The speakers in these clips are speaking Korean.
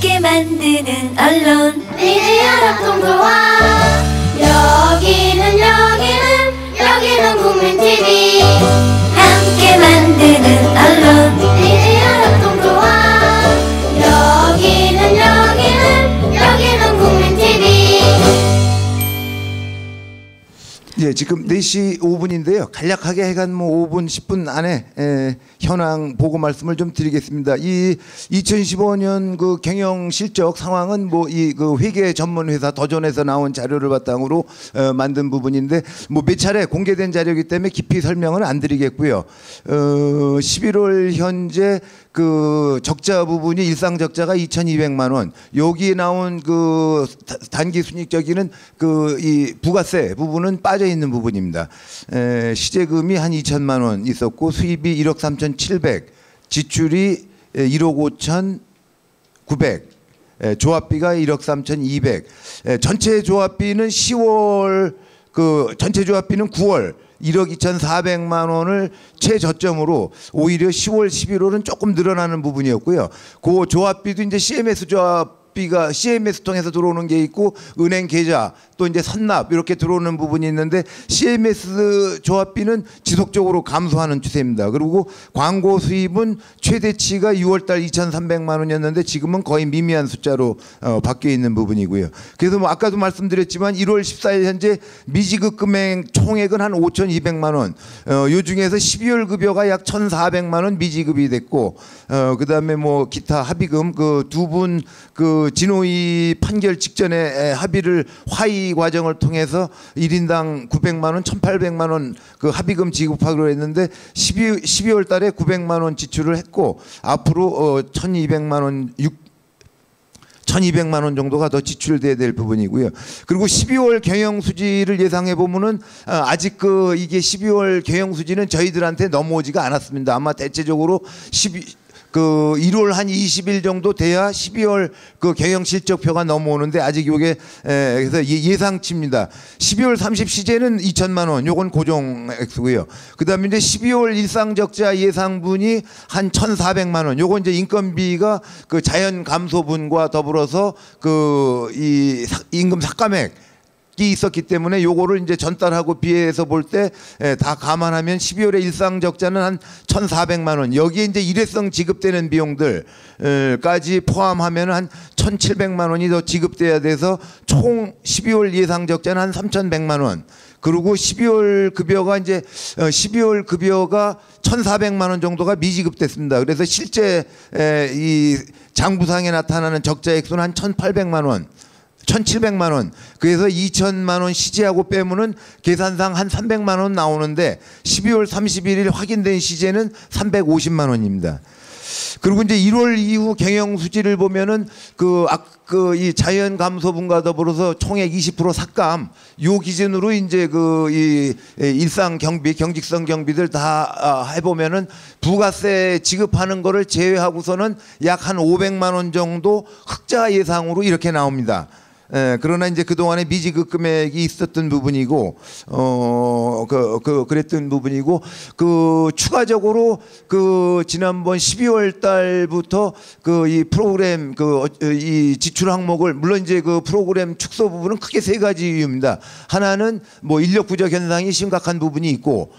함께 만드는 언론 미디어 협동조합. 여기는 국민TV. 함께 만드는 언론 미디어 협동조합. 여기는 국민TV. 예, 지금 4시 5분인데요. 간략하게 해간 뭐 5분, 10분 안에 현황 보고 말씀을 좀 드리겠습니다. 이 2015년 그 경영 실적 상황은 뭐 이 그 회계 전문 회사 더존에서 나온 자료를 바탕으로 만든 부분인데 뭐 몇 차례 공개된 자료이기 때문에 깊이 설명은 안 드리겠고요. 11월 현재 그 적자 부분이 일상 적자가 2,200만 원. 여기에 나온 그 단기 순이익적인 그 이 부가세 부분은 빠져 있는 부분입니다. 시제금이 한 2천만 원 있었고 수입이 1억 3,700, 지출이 1억 5,900, 조합비가 1억 3,200. 전체 조합비는 10월 그 전체 조합비는 9월 1억 2,400만 원을 최저점으로 오히려 10월, 11월은 조금 늘어나는 부분이었고요. 그 조합비도 이제 CMS 조합비가 CMS 통해서 들어오는 게 있고 은행 계좌 또 이제 선납 이렇게 들어오는 부분이 있는데 CMS 조합비는 지속적으로 감소하는 추세입니다. 그리고 광고 수입은 최대치가 6월달 2,300만 원이었는데 지금은 거의 미미한 숫자로 바뀌어 있는 부분이고요. 그래서 뭐 아까도 말씀드렸지만 1월 14일 현재 미지급 금액 총액은 한 5,200만 원. 요 중에서 12월 급여가 약 1,400만 원 미지급이 됐고 그다음에 뭐 기타 합의금 그 두 분 그 진호위 판결 직전에 합의를 화의 과정을 통해서 1인당 900만 원, 1,800만 원 그 합의금 지급하기로 했는데 12월 달에 900만 원 지출을 했고 앞으로 1,200만 원 1,200만 원 정도가 더 지출돼야 될 부분이고요. 그리고 12월 경영 수지를 예상해 보면은 아직 그 이게 12월 경영 수지는 저희들한테 넘어오지가 않았습니다. 아마 대체적으로 1월 한 20일 정도 돼야 12월 그 경영 실적표가 넘어오는데 아직 요게 그래서 예상치입니다. 12월 30 시제는 2천만 원, 요건 고정 액수고요. 그다음에 이제 12월 일상 적자 예상분이 한 1,400만 원. 요건 이제 인건비가 그 자연 감소분과 더불어서 그 이 임금 삭감액 이 있었기 때문에 요거를 이제 전달하고 비해서 볼 때 다 감안하면 12월에 일상 적자는 한 1,400만 원. 여기에 이제 일회성 지급되는 비용들까지 포함하면 한 1,700만 원이 더 지급돼야 돼서 총 12월 예상 적자는 한 3,100만 원. 그리고 12월 급여가 이제 12월 급여가 1,400만 원 정도가 미지급됐습니다. 그래서 실제 이 장부상에 나타나는 적자 액수는 한 1,800만 원. 1,700만 원. 그래서 2천만 원 시제하고 빼면은 계산상 한 300만 원 나오는데 12월 31일 확인된 시제는 350만 원입니다. 그리고 이제 1월 이후 경영 수지를 보면은 이 자연 감소분과 더불어서 총액 20% 삭감 요 기준으로 이제 그 이 일상 경비, 경직성 경비들 다 해보면은 부가세 지급하는 거를 제외하고서는 약 한 500만 원 정도 흑자 예상으로 이렇게 나옵니다. 그러나 이제 그동안에 미지급 금액이 있었던 부분이고 그랬던 부분이고 그 추가적으로 그 지난번 12월 달부터 그 이 프로그램 이 지출 항목을 물론 이제 그 프로그램 축소 부분은 크게 세 가지 이유입니다. 하나는 뭐 인력 부족 현상이 심각한 부분이 있고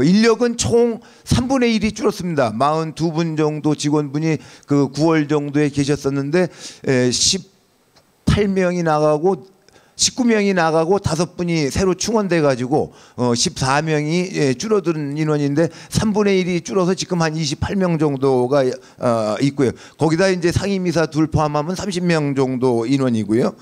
인력은 총 3분의 1이 줄었습니다. 42분 정도 직원분이 그 9월 정도에 계셨었는데 18명이 나가고 19명이 나가고 5분이 새로 충원돼 가지고 14명이 줄어든 인원인데 3분의 1이 줄어서 지금 한 28명 정도가 있고요. 거기다 이제 상임이사 둘 포함하면 30명 정도 인원이고요.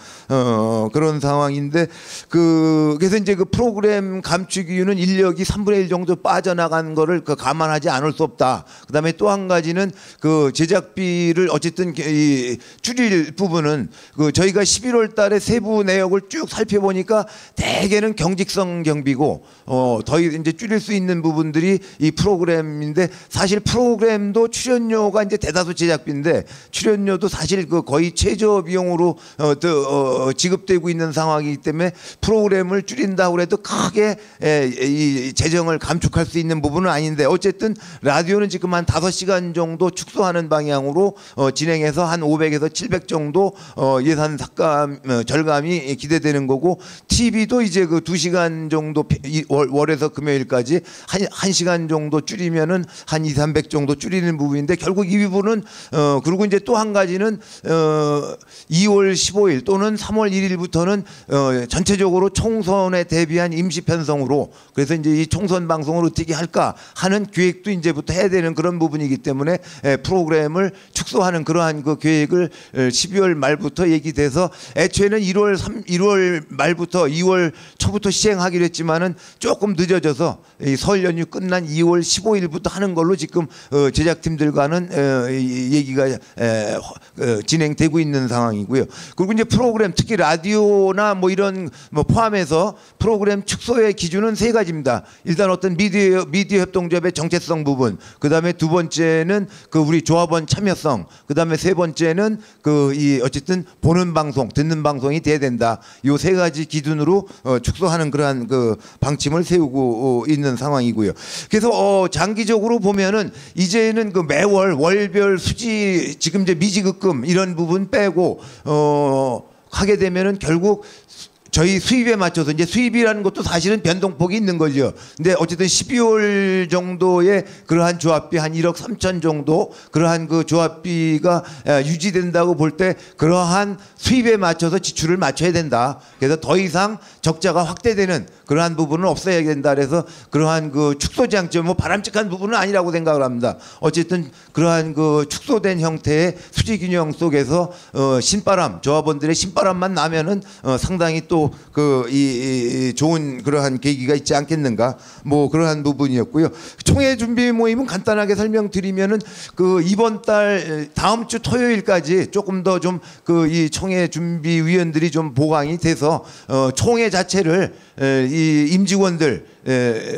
그런 상황인데 그래서 이제 그 프로그램 감축 이유는 인력이 3분의 1 정도 빠져나간 거를 감안하지 않을 수 없다. 그다음에 또 한 가지는 그 제작비를 어쨌든 줄일 부분은 그 저희가 11월 달에 세부 내역을 내용을 쭉 살펴보니까 대개는 경직성 경비고 더 이제 줄일 수 있는 부분들이 이 프로그램인데 사실 프로그램도 출연료가 이제 대다수 제작비인데 출연료도 사실 그 거의 최저 비용으로 지급되고 있는 상황이기 때문에 프로그램을 줄인다고 해도 크게 이 재정을 감축할 수 있는 부분은 아닌데 어쨌든 라디오는 지금 한 5시간 정도 축소하는 방향으로 진행해서 한 500에서 700 정도 예산 절감이 기대되는 거고 TV도 이제 그 2시간 정도 월에서 금요일까지 1시간 정도 줄이면은 한 2, 300 정도 줄이는 부분인데 결국 이 부분은 그리고 이제 또 한 가지는 2월 15일 또는 3월 1일부터는 전체적으로 총선에 대비한 임시 편성으로 그래서 이제 이 총선 방송을 어떻게 할까 하는 기획도 이제부터 해야 되는 그런 부분이기 때문에 프로그램을 축소하는 그러한 그 계획을 12월 말부터 얘기돼서 애초에는 1월 말부터 2월 초부터 시행하기로 했지만은 조금 늦어져서 이 설 연휴 끝난 2월 15일부터 하는 걸로 지금 제작팀들과는 얘기가 진행되고 있는 상황이고요. 그리고 이제 프로그램 특히 라디오나 뭐 이런 뭐 포함해서 프로그램 축소의 기준은 3가지입니다. 일단 어떤 미디어 협동조합의 정체성 부분, 그 다음에 두 번째는 그 우리 조합원 참여성, 그 다음에 세 번째는 그 이 어쨌든 보는 방송, 듣는 방송이 돼야 된다. 요 3가지 기준으로 축소하는 그러한 그 방침을 세우고 있는 상황이고요. 그래서 장기적으로 보면은 이제는 그 매월 월별 수지 지금 이제 미지급금 이런 부분 빼고 하게 되면은 결국 저희 수입에 맞춰서 이제 수입이라는 것도 사실은 변동폭이 있는 거죠. 근데 어쨌든 12월 정도의 그러한 조합비 한 1억 3천 정도 그러한 그 조합비가 유지된다고 볼 때 그러한 수입에 맞춰서 지출을 맞춰야 된다. 그래서 더 이상 적자가 확대되는 그러한 부분은 없어야 된다. 그래서 그러한 그 축소 장점 뭐 바람직한 부분은 아니라고 생각을 합니다. 어쨌든 그러한 그 축소된 형태의 수지 균형 속에서 신바람 조합원들의 신바람만 나면은 상당히 또 이 좋은 그러한 계기가 있지 않겠는가 뭐 그러한 부분이었고요. 총회 준비 모임은 간단하게 설명드리면은 그 이번 달 다음 주 토요일까지 조금 더 좀 그 이 총회 준비위원들이 좀 보강이 돼서 총회 자체를 이 임직원들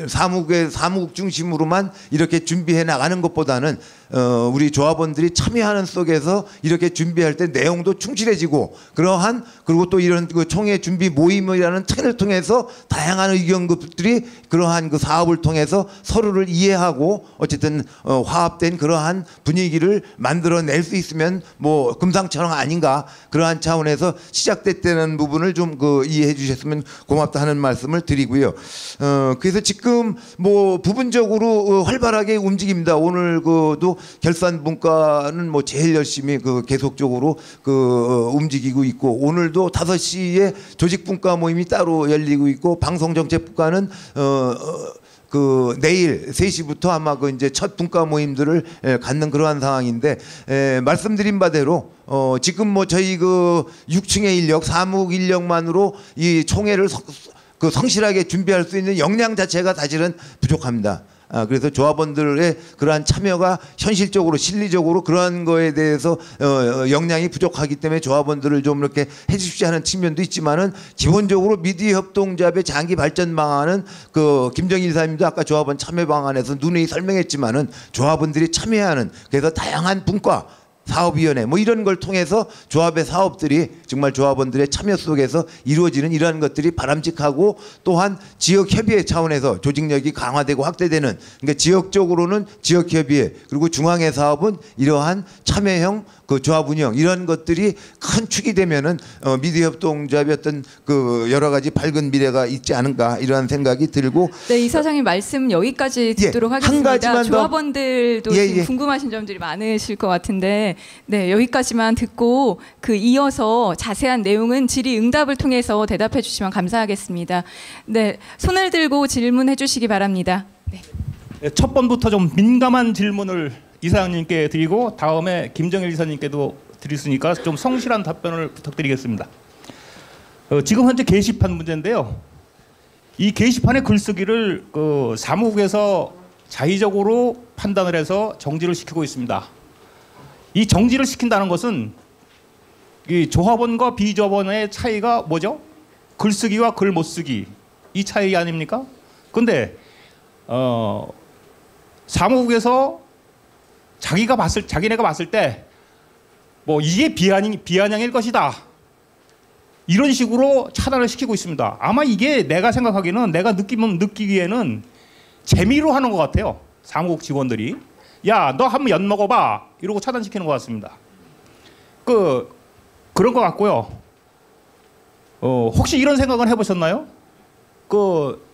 사무국 중심으로만 이렇게 준비해 나가는 것보다는 우리 조합원들이 참여하는 속에서 이렇게 준비할 때 내용도 충실해지고 그러한 그리고 또 이런 그 총회 준비 모임이라는 틀을 통해서 다양한 의견들이 그러한 그 사업을 통해서 서로를 이해하고 어쨌든 화합된 그러한 분위기를 만들어낼 수 있으면 뭐 금상첨화 아닌가 그러한 차원에서 시작됐다는 부분을 좀 그 이해해 주셨으면 고맙다 하는 말씀을 드리고요. 그래서 지금 뭐 부분적으로 활발하게 움직입니다. 오늘 그도 결산 분과는 뭐 제일 열심히 그 계속적으로 그 움직이고 있고 오늘도 5시에 조직 분과 모임이 따로 열리고 있고 방송 정책 분과는 그 내일 3시부터 아마 그 이제 첫 분과 모임들을 갖는 그러한 상황인데 말씀드린 바대로 지금 뭐 저희 그 6층의 인력, 사무국 인력만으로 이 총회를 그 성실하게 준비할 수 있는 역량 자체가 사실은 부족합니다. 그래서 조합원들의 그러한 참여가 현실적으로 실리적으로 그러한 거에 대해서 역량이 부족하기 때문에 조합원들을 좀 이렇게 해주십시오 하는 측면도 있지만은 기본적으로 미디어 협동조합의 장기 발전 방안은 그 김정일 이사님도 아까 조합원 참여 방안에서 누누이 설명했지만은 조합원들이 참여하는 그래서 다양한 분과 사업위원회 뭐 이런 걸 통해서 조합의 사업들이 정말 조합원들의 참여 속에서 이루어지는 이러한 것들이 바람직하고 또한 지역협의회 차원에서 조직력이 강화되고 확대되는 그러니까 지역적으로는 지역협의회 그리고 중앙의 사업은 이러한 참여형 그 조합 운영 이런 것들이 큰 축이 되면은 미디어 협동조합의 어떤 그 여러 가지 밝은 미래가 있지 않은가 이러한 생각이 들고 네, 이사장님 말씀 여기까지 듣도록 하겠습니다. 조합원들도 지금 궁금하신 점들이 많으실 것 같은데 네, 여기까지만 듣고 그 이어서 자세한 내용은 질의응답을 통해서 대답해 주시면 감사하겠습니다. 네, 손을 들고 질문해 주시기 바랍니다. 네. 첫 번부터 좀 민감한 질문을 이사장님께 드리고 다음에 김정일 이사님께도 드리으니까 좀 성실한 답변을 부탁드리겠습니다. 지금 현재 게시판 문제인데요. 이 게시판의 글쓰기를 그 사무국에서 자의적으로 판단을 해서 정지를 시키고 있습니다. 이 정지를 시킨다는 것은 이 조합원과 비조합원의 차이가 뭐죠? 글쓰기와 글 못쓰기 이 차이 아닙니까? 근데 사무국에서 자기네가 봤을 때 뭐 이게 비아냥일 것이다 이런 식으로 차단을 시키고 있습니다. 아마 이게 내가 생각하기에는 내가 느끼기에는 재미로 하는 것 같아요. 사무국 직원들이 야 너 한번 연 먹어봐 이러고 차단시키는 것 같습니다. 그런 것 같고요. 혹시 이런 생각은 해보셨나요?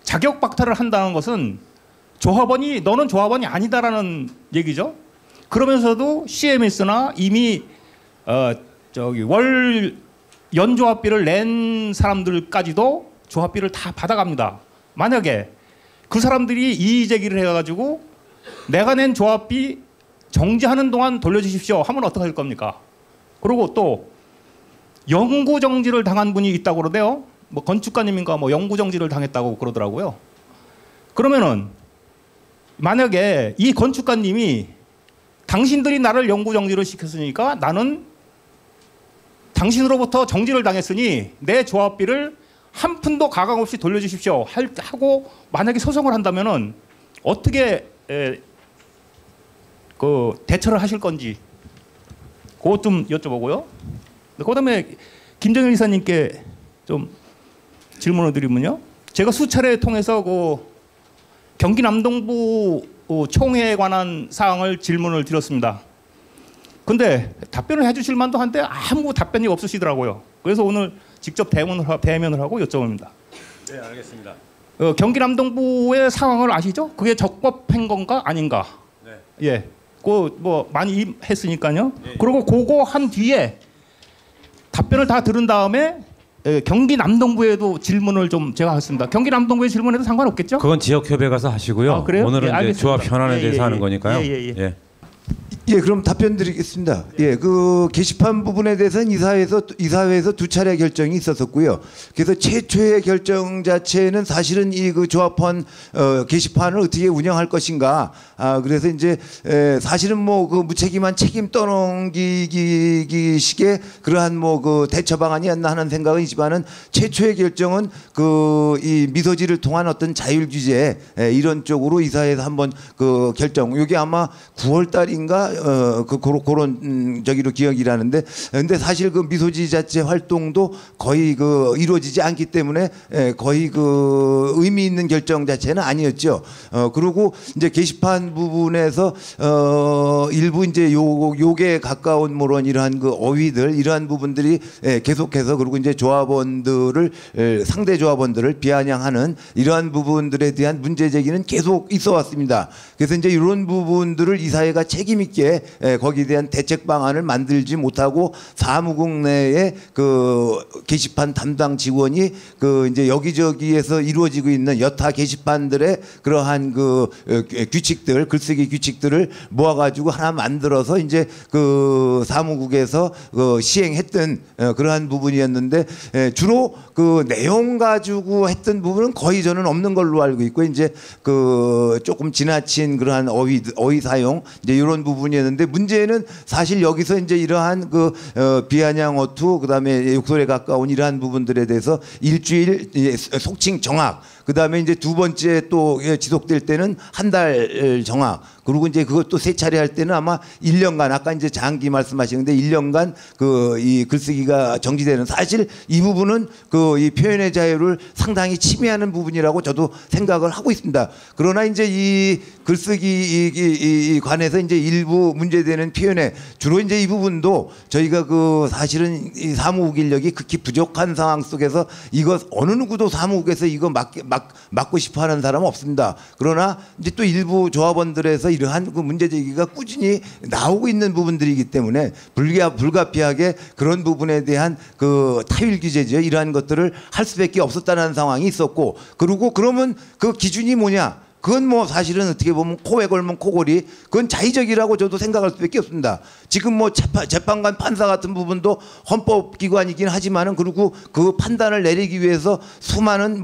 자격 박탈을 한다는 것은 너는 조합원이 아니다라는 얘기죠. 그러면서도 CMS나 이미 월 연조합비를 낸 사람들까지도 조합비를 다 받아갑니다. 만약에 그 사람들이 이의 제기를 해가지고 내가 낸 조합비 정지하는 동안 돌려주십시오 하면 어떻게 할 겁니까? 그리고 또 영구 정지를 당한 분이 있다고 그러대요. 뭐 건축가님인가 뭐 영구 정지를 당했다고 그러더라고요. 그러면은 만약에 이 건축가님이 당신들이 나를 영구 정지를 시켰으니까 나는 당신으로부터 정지를 당했으니 내 조합비를 한 푼도 가감 없이 돌려주십시오 하고 만약에 소송을 한다면은 어떻게 대처를 하실 건지 그것 좀 여쭤보고요. 그다음에 김정일 이사님께 좀 질문을 드리면요. 제가 수차례 통해서 경기 남동부 총회에 관한 사항을 질문을 드렸습니다. 근데 답변을 해주실 만도 한데 아무 답변이 없으시더라고요. 그래서 오늘 직접 대면을 하고 여쭤봅니다. 네, 알겠습니다. 경기 남동부의 상황을 아시죠? 그게 적법한 건가 아닌가? 네. 예, 뭐 많이 했으니까요. 예. 그리고 그거 한 뒤에 답변을 다 들은 다음에 경기 남동부에도 질문을 좀 제가 했습니다. 경기 남동부에 질문해도 상관없겠죠? 그건 지역협의회 가서 하시고요. 아, 그래요? 오늘은 예, 이제 조합 현안에 대해서 하는 거니까요. 예. 예, 그럼 답변 드리겠습니다. 예, 게시판 부분에 대해서는 이사회에서 두 차례 결정이 있었었고요. 그래서 최초의 결정 자체는 사실은 이 조합원 게시판을 어떻게 운영할 것인가. 그래서 이제 사실은 뭐 무책임한 책임 떠넘기기 식의 그러한 대처 방안이었나 하는 생각은 있지만은 최초의 결정은 이 미소지를 통한 어떤 자율 규제 이런 쪽으로 이사회에서 한번 결정. 이게 아마 9월 달인가 그런 저기로 기억이 나는데, 근데 사실 미소지 자체 활동도 거의 이루어지지 않기 때문에 거의 의미 있는 결정 자체는 아니었죠. 그리고 이제 게시판 부분에서 일부 이제 요게 가까운 물론 이러한 어휘들 이러한 부분들이 계속해서 그리고 이제 조합원들을 상대 조합원들을 비아냥하는 이러한 부분들에 대한 문제 제기는 계속 있어 왔습니다. 그래서 이제 이런 부분들을 이사회가 책임 있게 거기에 대한 대책 방안을 만들지 못하고 사무국 내에 게시판 담당 직원이 이제 여기저기에서 이루어지고 있는 여타 게시판들의 그러한 규칙들, 글쓰기 규칙들을 모아가지고 하나 만들어서 이제 사무국에서 시행했던 그러한 부분이었는데, 주로 내용 가지고 했던 부분은 거의 저는 없는 걸로 알고 있고, 이제 조금 지나친 그러한 어휘 사용 이제 이런 부분이었는데, 문제는 사실 여기서 이제 이러한 비아냥 어투 그다음에 욕설에 가까운 이러한 부분들에 대해서 일주일 속칭 정학, 그다음에 이제 두 번째 또 지속될 때는 한 달 정학, 그리고 이제 그것도 세 차례 할 때는 아마 1년간, 아까 이제 장기 말씀하시는데 1년간 이 글쓰기가 정지되는, 사실 이 부분은 이 표현의 자유를 상당히 침해하는 부분이라고 저도 생각을 하고 있습니다. 그러나 이제 이 글쓰기 관해서 이제 일부 문제되는 표현에 주로 이제 이 부분도 저희가 사실은 이 사무국 인력이 극히 부족한 상황 속에서 이거 어느 누구도 사무국에서 이거 막고 싶어 하는 사람은 없습니다. 그러나 이제 또 일부 조합원들에서 이러한 문제 제기가 꾸준히 나오고 있는 부분들이기 때문에 불가피하게 그런 부분에 대한 타율 규제죠. 이러한 것들을 할 수밖에 없었다는 상황이 있었고, 그리고 그러면 기준이 뭐냐? 그건 뭐 사실은 어떻게 보면 코에 걸면 코골이, 그건 자의적이라고 저도 생각할 수밖에 없습니다. 지금 뭐 재판관 판사 같은 부분도 헌법기관이긴 하지만은, 그리고 그 판단을 내리기 위해서 수많은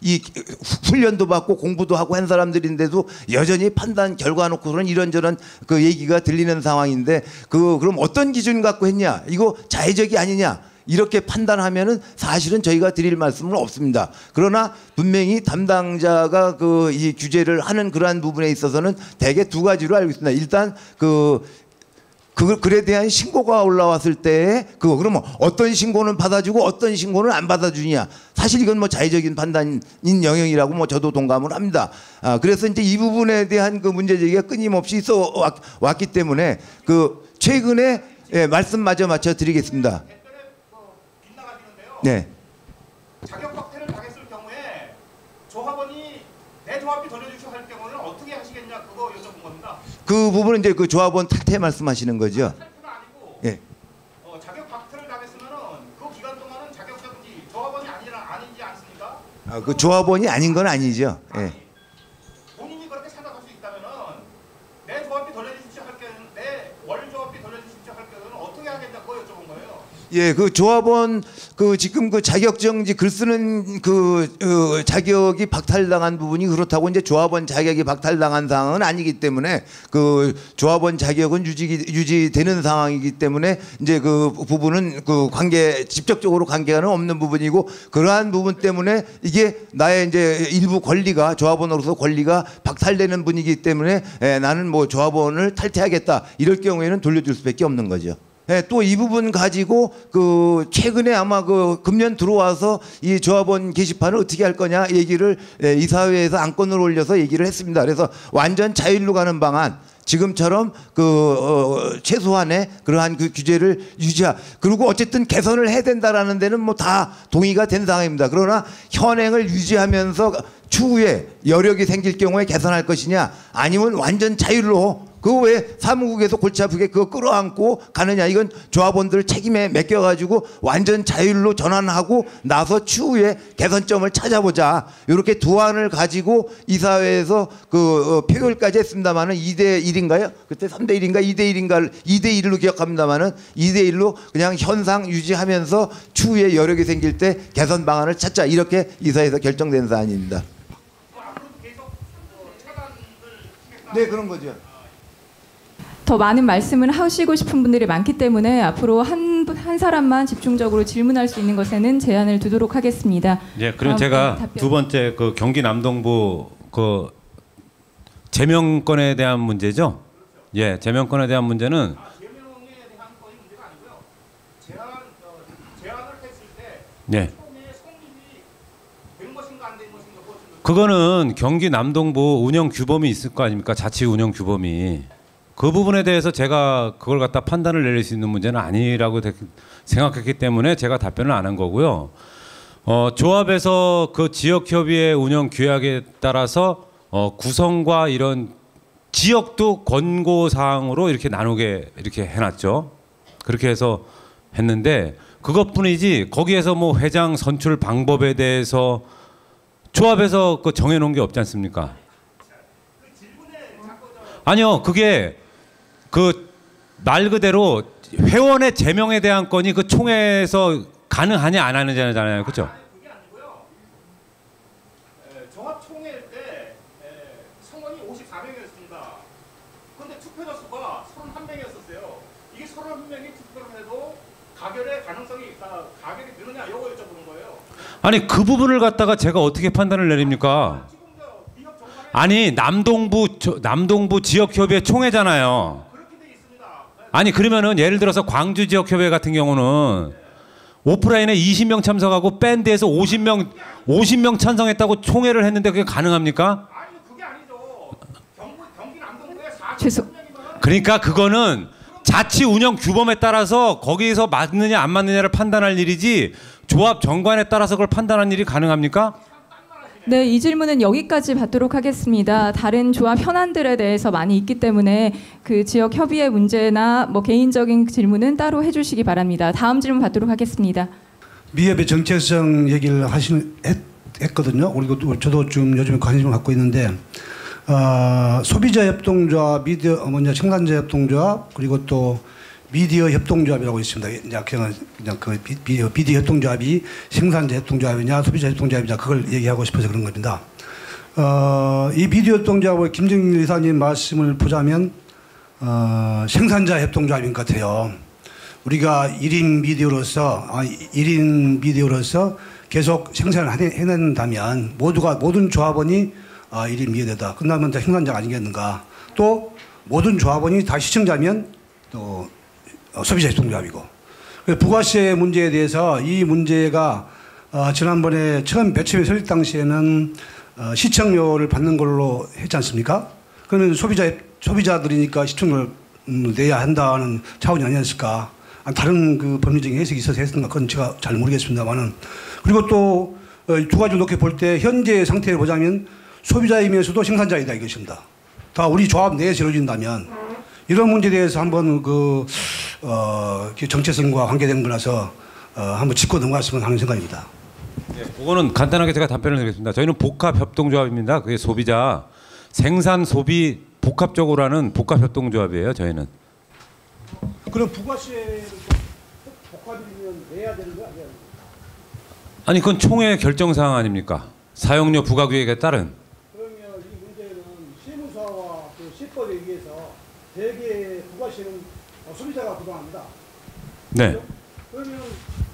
이 훈련도 받고 공부도 하고 한 사람들인데도 여전히 판단 결과 놓고서는 이런저런 얘기가 들리는 상황인데, 그럼 어떤 기준 갖고 했냐? 이거 자의적이 아니냐? 이렇게 판단하면은 사실은 저희가 드릴 말씀은 없습니다. 그러나 분명히 담당자가 그 이 규제를 하는 그러한 부분에 있어서는 대개 두 가지로 알고 있습니다. 일단 글에 대한 신고가 올라왔을 때 그러면 어떤 신고는 받아주고 어떤 신고는 안 받아주냐. 사실 이건 뭐 자의적인 판단인 영역이라고 뭐 저도 동감을 합니다. 그래서 이제 이 부분에 대한 그 문제 제기가 끊임없이 있어 왔기 때문에 그 최근에 말씀마저 맞춰 드리겠습니다. 네. 자격 박탈을 당했을 경우에 조합원이 내 조합비 돌려주시오 할 경우는 어떻게 하시겠냐 그거 여쭤본 겁니다. 그 부분은 이제 그 조합원 탈퇴 말씀하시는 거죠? 탈퇴가 아니고 예. 자격 박탈을 당했으면은 그 기간 동안은 자격자든지 조합원이 아니지 않습니까? 그 조합원이 아닌 건 아니죠. 예. 본인이 그렇게 생각할 수 있다면은 내 조합비 돌려주십시오 할 경우는 내월 조합비 돌려주십시오 할 경우는 어떻게 하겠냐 그거 여쭤본 거예요. 예, 그 조합원 지금 그 자격정지 글 쓰는 자격이 박탈당한 부분이 그렇다고 이제 조합원 자격이 박탈당한 상황은 아니기 때문에 그 조합원 자격은 유지되는 상황이기 때문에 이제 그 부분은 그 직접적으로 관계가 없는 부분이고 그러한 부분 때문에 이게 나의 이제 일부 권리가 조합원으로서 권리가 박탈되는 분이기 때문에 나는 뭐 조합원을 탈퇴하겠다 이럴 경우에는 돌려줄 수밖에 없는 거죠. 예, 또 이 부분 가지고 그 최근에 아마 그 금년 들어와서 이 조합원 게시판을 어떻게 할 거냐 얘기를 이사회에서 안건을 올려서 얘기를 했습니다. 그래서 완전 자율로 가는 방안 지금처럼 최소한의 그러한 그 규제를 그리고 어쨌든 개선을 해야 된다라는 데는 뭐 다 동의가 된 상황입니다. 그러나 현행을 유지하면서 추후에 여력이 생길 경우에 개선할 것이냐 아니면 완전 자율로 그 왜 사무국에서 골치 아프게 그거 끌어안고 가느냐 이건 조합원들 책임에 맡겨가지고 완전 자율로 전환하고 나서 추후에 개선점을 찾아보자 이렇게 두 안을 가지고 이사회에서 표결까지 했습니다만은 2대1인가요? 그때 3대1인가 2대1인가 2대1로 기억합니다만은 2대1로 그냥 현상 유지하면서 추후에 여력이 생길 때 개선 방안을 찾자 이렇게 이사회에서 결정된 사안입니다. 네 그런 거죠. 더 많은 말씀을 하시고 싶은 분들이 많기 때문에 앞으로 한 사람만 집중적으로 질문할 수 있는 것에는 제한을 두도록 하겠습니다. 예, 그럼 제가 두 번째 그 경기 남동부 그 제명권에 대한 문제죠. 예, 제명권에 대한 문제는 제명에 대한 건이 문제가 아니고요. 제안을 했을 때 네. 성립이 된 것인가 안 된 것인가 그거는 경기 남동부 운영 규범이 있을 거 아닙니까? 자치 운영 규범이. 그 부분에 대해서 제가 그걸 갖다 판단을 내릴 수 있는 문제는 아니라고 생각했기 때문에 제가 답변을 안 한 거고요. 조합에서 그 지역협의회 운영 규약에 따라서 구성과 이런 지역도 권고사항으로 이렇게 나누게 이렇게 해놨죠. 그렇게 해서 했는데 그것뿐이지 거기에서 뭐 회장 선출 방법에 대해서 조합에서 그 정해놓은 게 없지 않습니까? 아니요, 그게 그 말 그대로 회원의 제명에 대한 건이 그 총회에서 가능하냐 안 하느냐잖아요, 그렇죠? 그게 아니고요. 종합총회일 때 성원이 54명이었습니다. 그런데 투표자 수가 31명이었었어요. 이게 31명이 투표를 해도 가결의 가능성이 있다. 가결이 되느냐 이거 여쭤보는 거예요. 아니 그 부분을 갖다가 제가 어떻게 판단을 내립니까? 아니 남동부 지역협의회 총회잖아요. 아니 그러면은 예를 들어서 광주 지역협의회 같은 경우는 오프라인에 20명 참석하고 밴드에서 50명 찬성했다고 총회를 했는데 그게 가능합니까? 아니 그게 아니죠. 경기 남동부에 40명이면 그러니까 그거는 자치 운영 규범에 따라서 거기에서 맞느냐 안 맞느냐를 판단할 일이지 조합 정관에 따라서 그걸 판단하는 일이 가능합니까? 네, 이 질문은 여기까지 받도록 하겠습니다. 다른 조합 현안들에 대해서 많이 있기 때문에 그 지역 협의회 문제나 뭐 개인적인 질문은 따로 해주시기 바랍니다. 다음 질문 받도록 하겠습니다. 미협의 정체성 얘기를 했거든요. 그리고 저도 좀 요즘에 관심을 갖고 있는데 소비자 협동조합, 생산자 협동조합, 그리고 또 미디어 협동조합이라고 있습니다. 그냥 그 미디어 협동조합이 생산자 협동조합이냐 소비자 협동조합이냐 그걸 얘기하고 싶어서 그런 겁니다. 이 미디어 협동조합을 김정일 이사님 말씀을 보자면 생산자 협동조합인 것 같아요. 우리가 1인 미디어로서 계속 생산을 해낸다면 모든 조합원이 1인 미디어다. 끝나면 다 생산자가 아니겠는가. 또 모든 조합원이 다 시청자면 또 소비자 협동조합이고. 부가세 문제에 대해서 이 문제가 지난번에 맨 처음에 설립 당시에는 시청료를 받는 걸로 했지 않습니까? 그러면 소비자들이니까 시청료를 내야 한다는 차원이 아니었을까? 다른 그 법리적인 해석이 있어서 했던가 그건 제가 잘 모르겠습니다만은. 그리고 또 두 가지를 놓고 볼 때 현재 상태를 보자면 소비자이면서도 생산자이다 이것입니다. 다 우리 조합 내에서 이루어진다면 이런 문제에 대해서 한번 정체성과 관계된 거라서 한번 짚고 넘어갔으면 하는 생각입니다. 네, 그거는 간단하게 제가 답변을 드리겠습니다. 저희는 복합 협동조합입니다. 그게 소비자 생산 소비 복합적으로 하는 복합 협동조합이에요. 저희는. 그럼 부가세를 복합이면 내야 되는 거 아니야? 아니 그건 총회 결정 사항 아닙니까? 사용료 부과 규칙에 따른. 그러면 이 문제는 세무사와 그 시법에 의해서 대개 부가세는 소비자가 부담합니다. 네. 그러면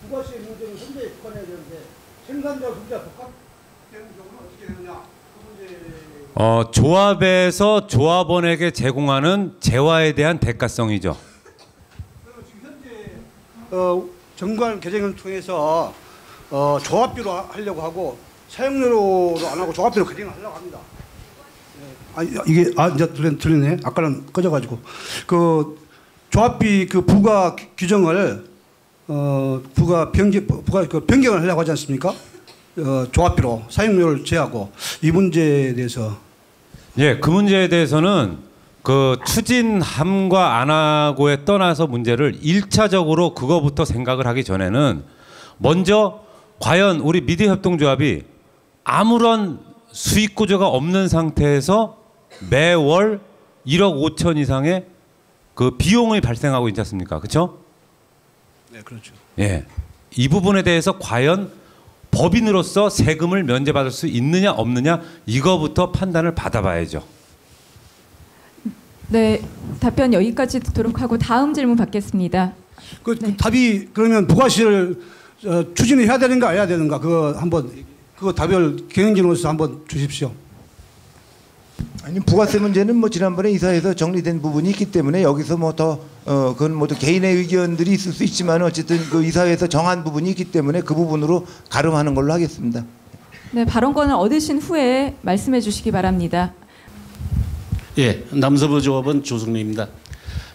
부가세 문제는 소비자에 국한해야 되는데 생산자 소비자 복합되는 경우는 어떻게 되느냐? 그 문제. 조합에서 조합원에게 제공하는 재화에 대한 대가성이죠. 지금 현재 정관 개정을 통해서 조합비로 하려고 하고 사용료로 안 하고 조합비로 개정을 하려고 합니다. 이게 이제 들리네. 아까는 꺼져가지고 그 조합비 그 부과 규정을 변경을 하려고 하지 않습니까? 조합비로 사용료를 제하고 이 문제에 대해서. 예, 그 문제에 대해서는 그 추진함과 안 하고에 떠나서 문제를 1차적으로 그거부터 생각을 하기 전에는 먼저 과연 우리 미디어 협동조합이 아무런 수익 구조가 없는 상태에서 매월 1억 5천 이상의 그 비용이 발생하고 있지 않습니까? 그렇죠? 네, 그렇죠. 예, 이 부분에 대해서 과연 법인으로서 세금을 면제받을 수 있느냐 없느냐 이거부터 판단을 받아봐야죠. 네, 답변 여기까지 듣도록 하고 다음 질문 받겠습니다. 그 답이 그러면 부가세를 추진을 해야 되는가 안 해야 되는가 그거 답을 경영진으로서 한번 주십시오. 아니 부가세 문제는 뭐 지난번에 이사회에서 정리된 부분이 있기 때문에 여기서 뭐 더 그건 모두 개인의 의견들이 있을 수 있지만 어쨌든 그 이사회에서 정한 부분이 있기 때문에 그 부분으로 가름하는 걸로 하겠습니다. 네, 발언권을 얻으신 후에 말씀해 주시기 바랍니다. 예, 남서부 조합원 조승래입니다.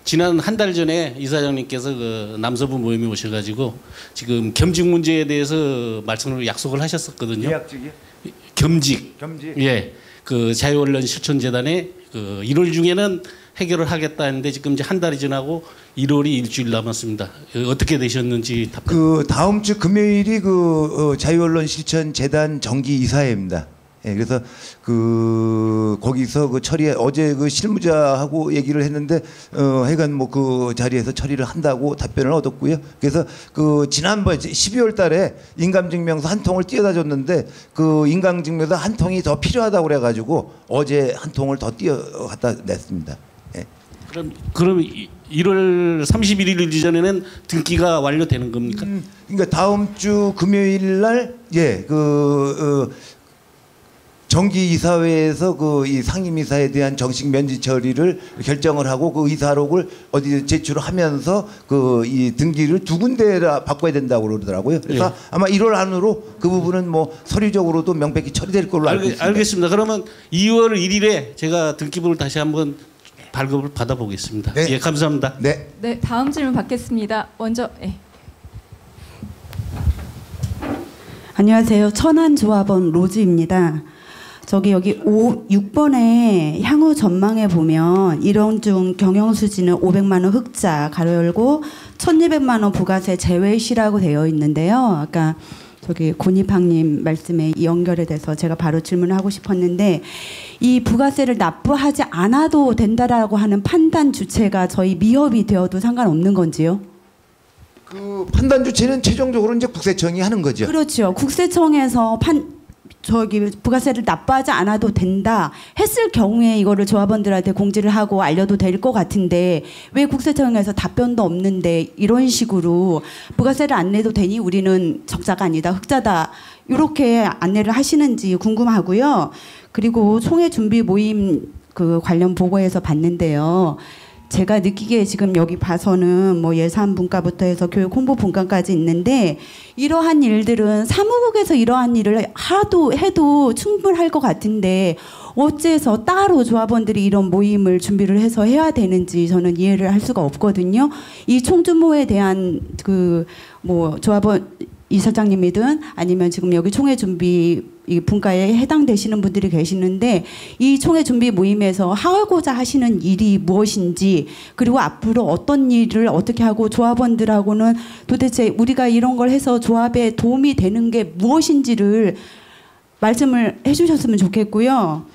지난 한 달 전에 이사장님께서 그 남서부 모임에 오셔가지고 지금 겸직 문제에 대해서 말씀을 약속을 하셨었거든요. 계약직이요? 겸직. 예. 그 자유언론 실천재단에 그 1월 중에는 해결을 하겠다 했는데 지금 이제 한 달이 지나고 1월이 일주일 남았습니다. 어떻게 되셨는지 답변. 그 다음 주 금요일이 그 자유언론 실천재단 정기 이사회입니다. 예, 그래서 그 거기서 그 어제 그 실무자하고 얘기를 했는데 하여간 뭐 그 자리에서 처리를 한다고 답변을 얻었고요. 그래서 그 지난번 12월 달에 인감증명서 한 통을 띄어다 줬는데 그 인감증명서 한 통이 더 필요하다고 그래가지고 어제 한 통을 더 갖다 냈습니다. 예. 그럼 1월 31일 이전에는 등기가 완료되는 겁니까? 그러니까 다음 주 금요일 날 정기 이사회에서 그 이 상임이사에 대한 정식 면제 처리를 결정을 하고 그 이사록을 어디 제출하면서 그 이 등기를 두 군데라 바꿔야 된다고 그러더라고요. 그래서 예. 아마 1월 안으로 그 부분은 뭐 서류적으로도 명백히 처리될 걸로 알고 있습니다. 알겠습니다. 그러면 2월 1일에 제가 등기부를 다시 한번 발급을 받아보겠습니다. 네. 예, 감사합니다. 네. 네, 다음 질문 받겠습니다. 먼저. 예. 안녕하세요. 천안조합원 로즈입니다. 여기 6번에 향후 전망에 보면 일원 중 경영수지는 500만 원 흑자 가로 열고 1,200만 원 부가세 제외 시라고 되어 있는데요. 아까 고니팡님 말씀에 연결이 돼서 제가 바로 질문을 하고 싶었는데 이 부가세를 납부하지 않아도 된다라고 하는 판단 주체가 저희 미협이 되어도 상관없는 건지요? 그 판단 주체는 최종적으로 이제 국세청이 하는 거죠. 그렇죠. 국세청에서 저기 부가세를 납부하지 않아도 된다 했을 경우에 이거를 조합원들한테 공지를 하고 알려도 될 것 같은데 왜 국세청에서 답변도 없는데 이런 식으로 부가세를 안 내도 되니 우리는 적자가 아니다 흑자다 이렇게 안내를 하시는지 궁금하고요. 그리고 총회 준비 모임 그 관련 보고에서 봤는데요. 제가 느끼기에 지금 여기 봐서는 뭐 예산 분과부터 해서 교육 홍보 분과까지 있는데 이러한 일들은 사무국에서 이러한 일을 해도 충분할 것 같은데 어째서 따로 조합원들이 이런 모임을 준비를 해서 해야 되는지 저는 이해를 할 수가 없거든요. 이 총주모에 대한 그 뭐 조합원 이사장님이든 아니면 지금 여기 총회 준비 이 분과에 해당되시는 분들이 계시는데 이 총회 준비 모임에서 하고자 하시는 일이 무엇인지 그리고 앞으로 어떤 일을 어떻게 하고 조합원들하고는 도대체 우리가 이런 걸 해서 조합에 도움이 되는 게 무엇인지를 말씀을 해주셨으면 좋겠고요.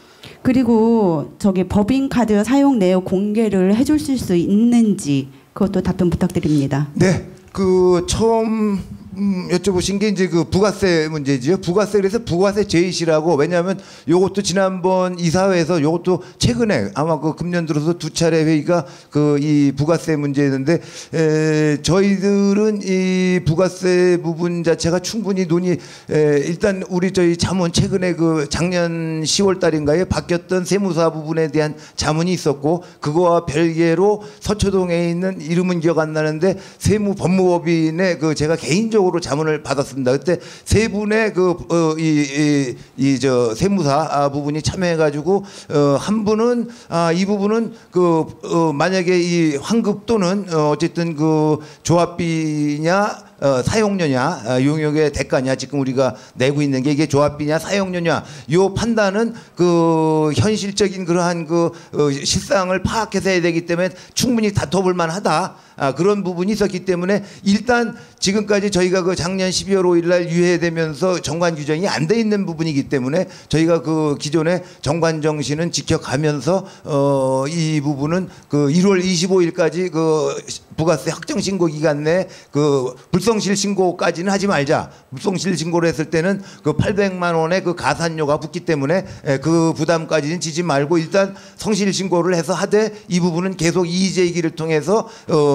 그리고 저기 법인카드 사용 내역 공개를 해주실 수 있는지 그것도 답변 부탁드립니다. 네, 그 처음 여쭤보신 게 이제 그 부가세 문제지요. 부가세 그래서 부가세 제시라고 왜냐하면 요것도 지난번 이사회에서 요것도 최근에 아마 그 금년 들어서 2차례 회의가 그 이 부가세 문제였는데 저희들은 이 부가세 부분 자체가 충분히 일단 우리 저희 자문 최근에 그 작년 10월 달인가에 바뀌었던 세무사 부분에 대한 자문이 있었고 그거와 별개로 서초동에 있는 이름은 기억 안 나는데 세무법무법인에 그 제가 개인적으로 자문을 받았습니다. 그때 세 분의 저 세무사 부분이 참여해가지고 한 분은 이 부분은 만약에 이 환급 또는 어쨌든 그 조합비냐 사용료냐 용역의 대가냐 지금 우리가 내고 있는 게 이게 조합비냐 사용료냐 요 판단은 그 현실적인 그러한 그 실상을 파악해서 해야 되기 때문에 충분히 다퉈볼 만하다. 그런 부분이 있었기 때문에 일단 지금까지 저희가 그 작년 12월 5일 날 유예되면서 정관 규정이 안 돼 있는 부분이기 때문에 저희가 그 기존의 정관 정신은 지켜가면서 이 부분은 그 1월 25일까지 그 부가세 확정 신고 기간 내 그 불성실 신고까지는 하지 말자. 불성실 신고를 했을 때는 그 800만 원의 그 가산료가 붙기 때문에 그 부담까지는 지지 말고 일단 성실 신고를 해서 하되 이 부분은 계속 이의제기를 통해서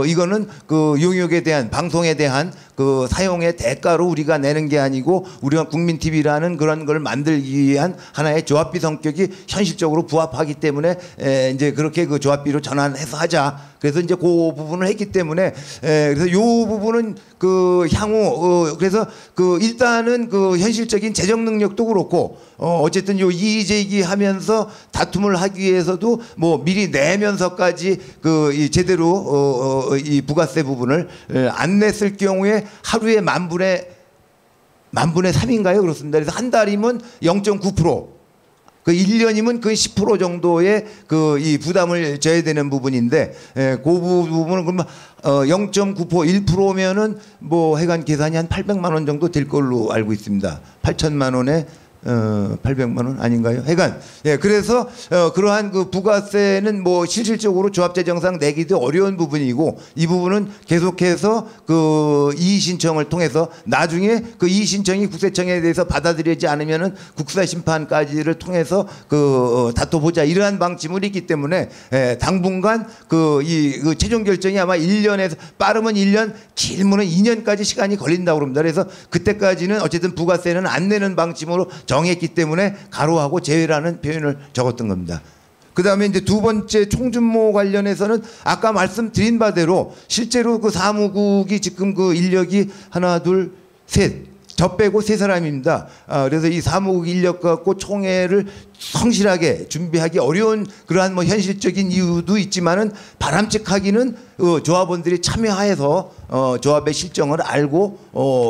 이거는 그 용역에 대한 방송에 대한 그 사용의 대가로 우리가 내는 게 아니고 우리가 국민 TV라는 그런 걸 만들기 위한 하나의 조합비 성격이 현실적으로 부합하기 때문에 이제 그렇게 그 조합비로 전환해서 하자. 그래서 이제 그 부분을 했기 때문에 그래서 요 부분은 그 향후 그래서 그 일단은 그 현실적인 재정 능력도 그렇고 어쨌든 요 이의제기하면서 다툼을 하기 위해서도 뭐 미리 내면서까지 그 이 제대로 이 부가세 부분을 안 냈을 경우에 하루에 만분의 3인가요? 그렇습니다. 그래서 한 달이면 0.9%. 그 1년이면 그 10% 정도의 그 이 부담을 져야 되는 부분인데, 그 부분은 그러면 0.9% 1%면은 뭐 해간 계산이 한 800만 원 정도 될 걸로 알고 있습니다. 8천만 원에 800만 원 아닌가요? 해간. 예, 그래서 그러한 그 부가세는 뭐 실질적으로 조합재정상 내기도 어려운 부분이고 이 부분은 계속해서 그 이의 신청을 통해서 나중에 그 이의 신청이 국세청에 대해서 받아들이지 않으면은 국사 심판까지를 통해서 그 다퉈보자 이러한 방침을 있기 때문에 당분간 그 최종 결정이 아마 1년에서 빠르면 1년, 길면은 2년까지 시간이 걸린다고 그럽니다. 그래서 그때까지는 어쨌든 부가세는 안 내는 방침으로 정했기 때문에 가로하고 제외라는 표현을 적었던 겁니다. 그 다음에 이제 두 번째 총준모 관련해서는 아까 말씀드린 바대로 실제로 그 사무국이 지금 그 인력이 하나, 둘, 셋. 저 빼고 3사람입니다. 그래서 이 사무국 인력 갖고 총회를 성실하게 준비하기 어려운 그러한 뭐 현실적인 이유도 있지만은 바람직하기는 조합원들이 참여해서 조합의 실정을 알고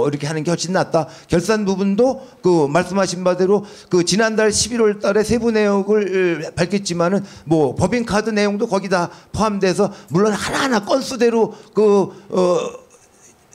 이렇게 하는 게 훨씬 낫다. 결산 부분도 그 말씀하신 바대로 그 지난달 11월 달에 세부 내역을 밝혔지만은 뭐 법인카드 내용도 거기다 포함돼서 물론 하나하나 건수대로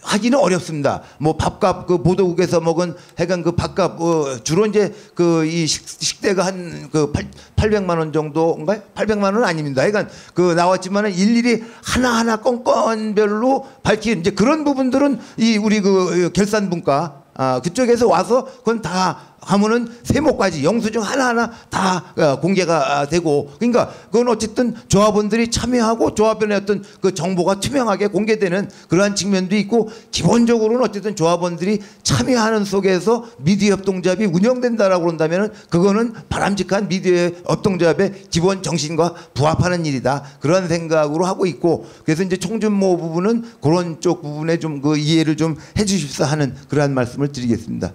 하기는 어렵습니다. 뭐 밥값 그 보도국에서 먹은 해간 그 밥값 주로 이제 그 이 식대가 한 그 800만 원 정도인가요? 800만 원 아닙니다. 해간 그 나왔지만은 일일이 하나하나 건건별로 밝힌 이제 그런 부분들은 이 우리 그 결산 분과 그쪽에서 와서 그건 다 하면은 세모까지 영수증 하나하나 다 공개가 되고, 그러니까 그건 어쨌든 조합원들이 참여하고 조합원의 어떤 그 정보가 투명하게 공개되는 그러한 측면도 있고, 기본적으로는 어쨌든 조합원들이 참여하는 속에서 미디어 협동조합이 운영된다라고 그런다면은 그거는 바람직한 미디어 협동조합의 기본 정신과 부합하는 일이다, 그런 생각으로 하고 있고, 그래서 이제 총준모 부분은 그런 쪽 부분에 좀 그 이해를 좀 해주십사 하는 그러한 말씀을 드리겠습니다.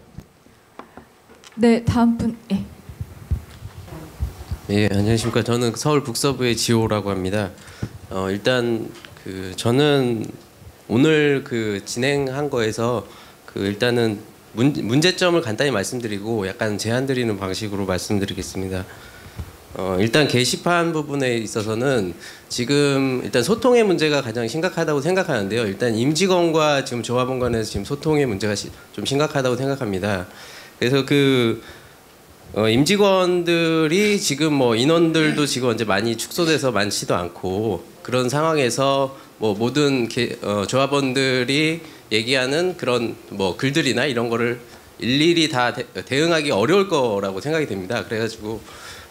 네, 다음 분. 예. 예, 안녕하십니까. 저는 서울 북서부의 지호라고 합니다. 일단 저는 오늘 진행한 거에서 일단은 문제점을 간단히 말씀드리고 약간 제안 드리는 방식으로 말씀드리겠습니다. 일단 게시판 부분에 있어서는 지금 일단 소통의 문제가 가장 심각하다고 생각하는데요. 일단 임직원과 지금 조합원 간에서 지금 소통의 문제가 좀 심각하다고 생각합니다. 그래서 임직원들이 지금 뭐 인원들도 지금 이제 많이 축소돼서 많지도 않고, 그런 상황에서 뭐 모든 조합원들이 얘기하는 그런 뭐 글들이나 이런 거를 일일이 다 대응하기 어려울 거라고 생각이 됩니다. 그래가지고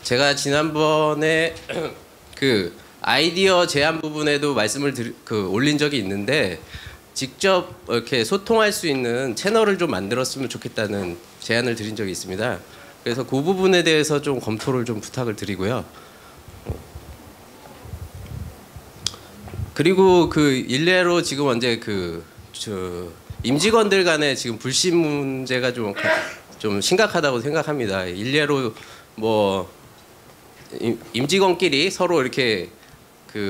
제가 지난번에 아이디어 제안 부분에도 말씀을 올린 적이 있는데, 직접 이렇게 소통할 수 있는 채널을 좀 만들었으면 좋겠다는 제안을 드린 적이 있습니다. 그래서 그 부분에 대해서 좀 검토를 좀 부탁을 드리고요. 그리고 일례로 지금 언제 임직원들 간에 지금 불신 문제가 좀 심각하다고 생각합니다. 일례로 뭐 임직원끼리 서로 이렇게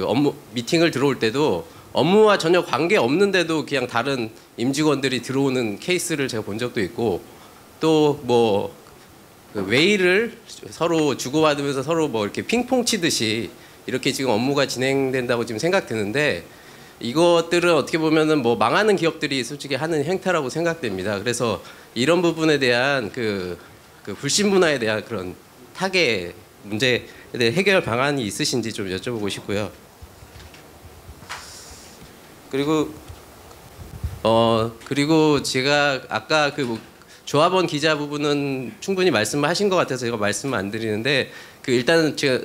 업무 미팅을 들어올 때도 업무와 전혀 관계 없는데도 그냥 다른 임직원들이 들어오는 케이스를 제가 본 적도 있고, 또 뭐 메일을 서로 주고받으면서 서로 뭐 이렇게 핑퐁 치듯이 이렇게 지금 업무가 진행된다고 지금 생각되는데, 이것들은 어떻게 보면은 뭐 망하는 기업들이 솔직히 하는 행태라고 생각됩니다. 그래서 이런 부분에 대한 불신 문화에 대한 그런 타개 문제에 대해 해결 방안이 있으신지 좀 여쭤보고 싶고요. 그리고 제가 아까 조합원 기자 부분은 충분히 말씀하신 것 같아서 제가 말씀을 안 드리는데, 일단은 제가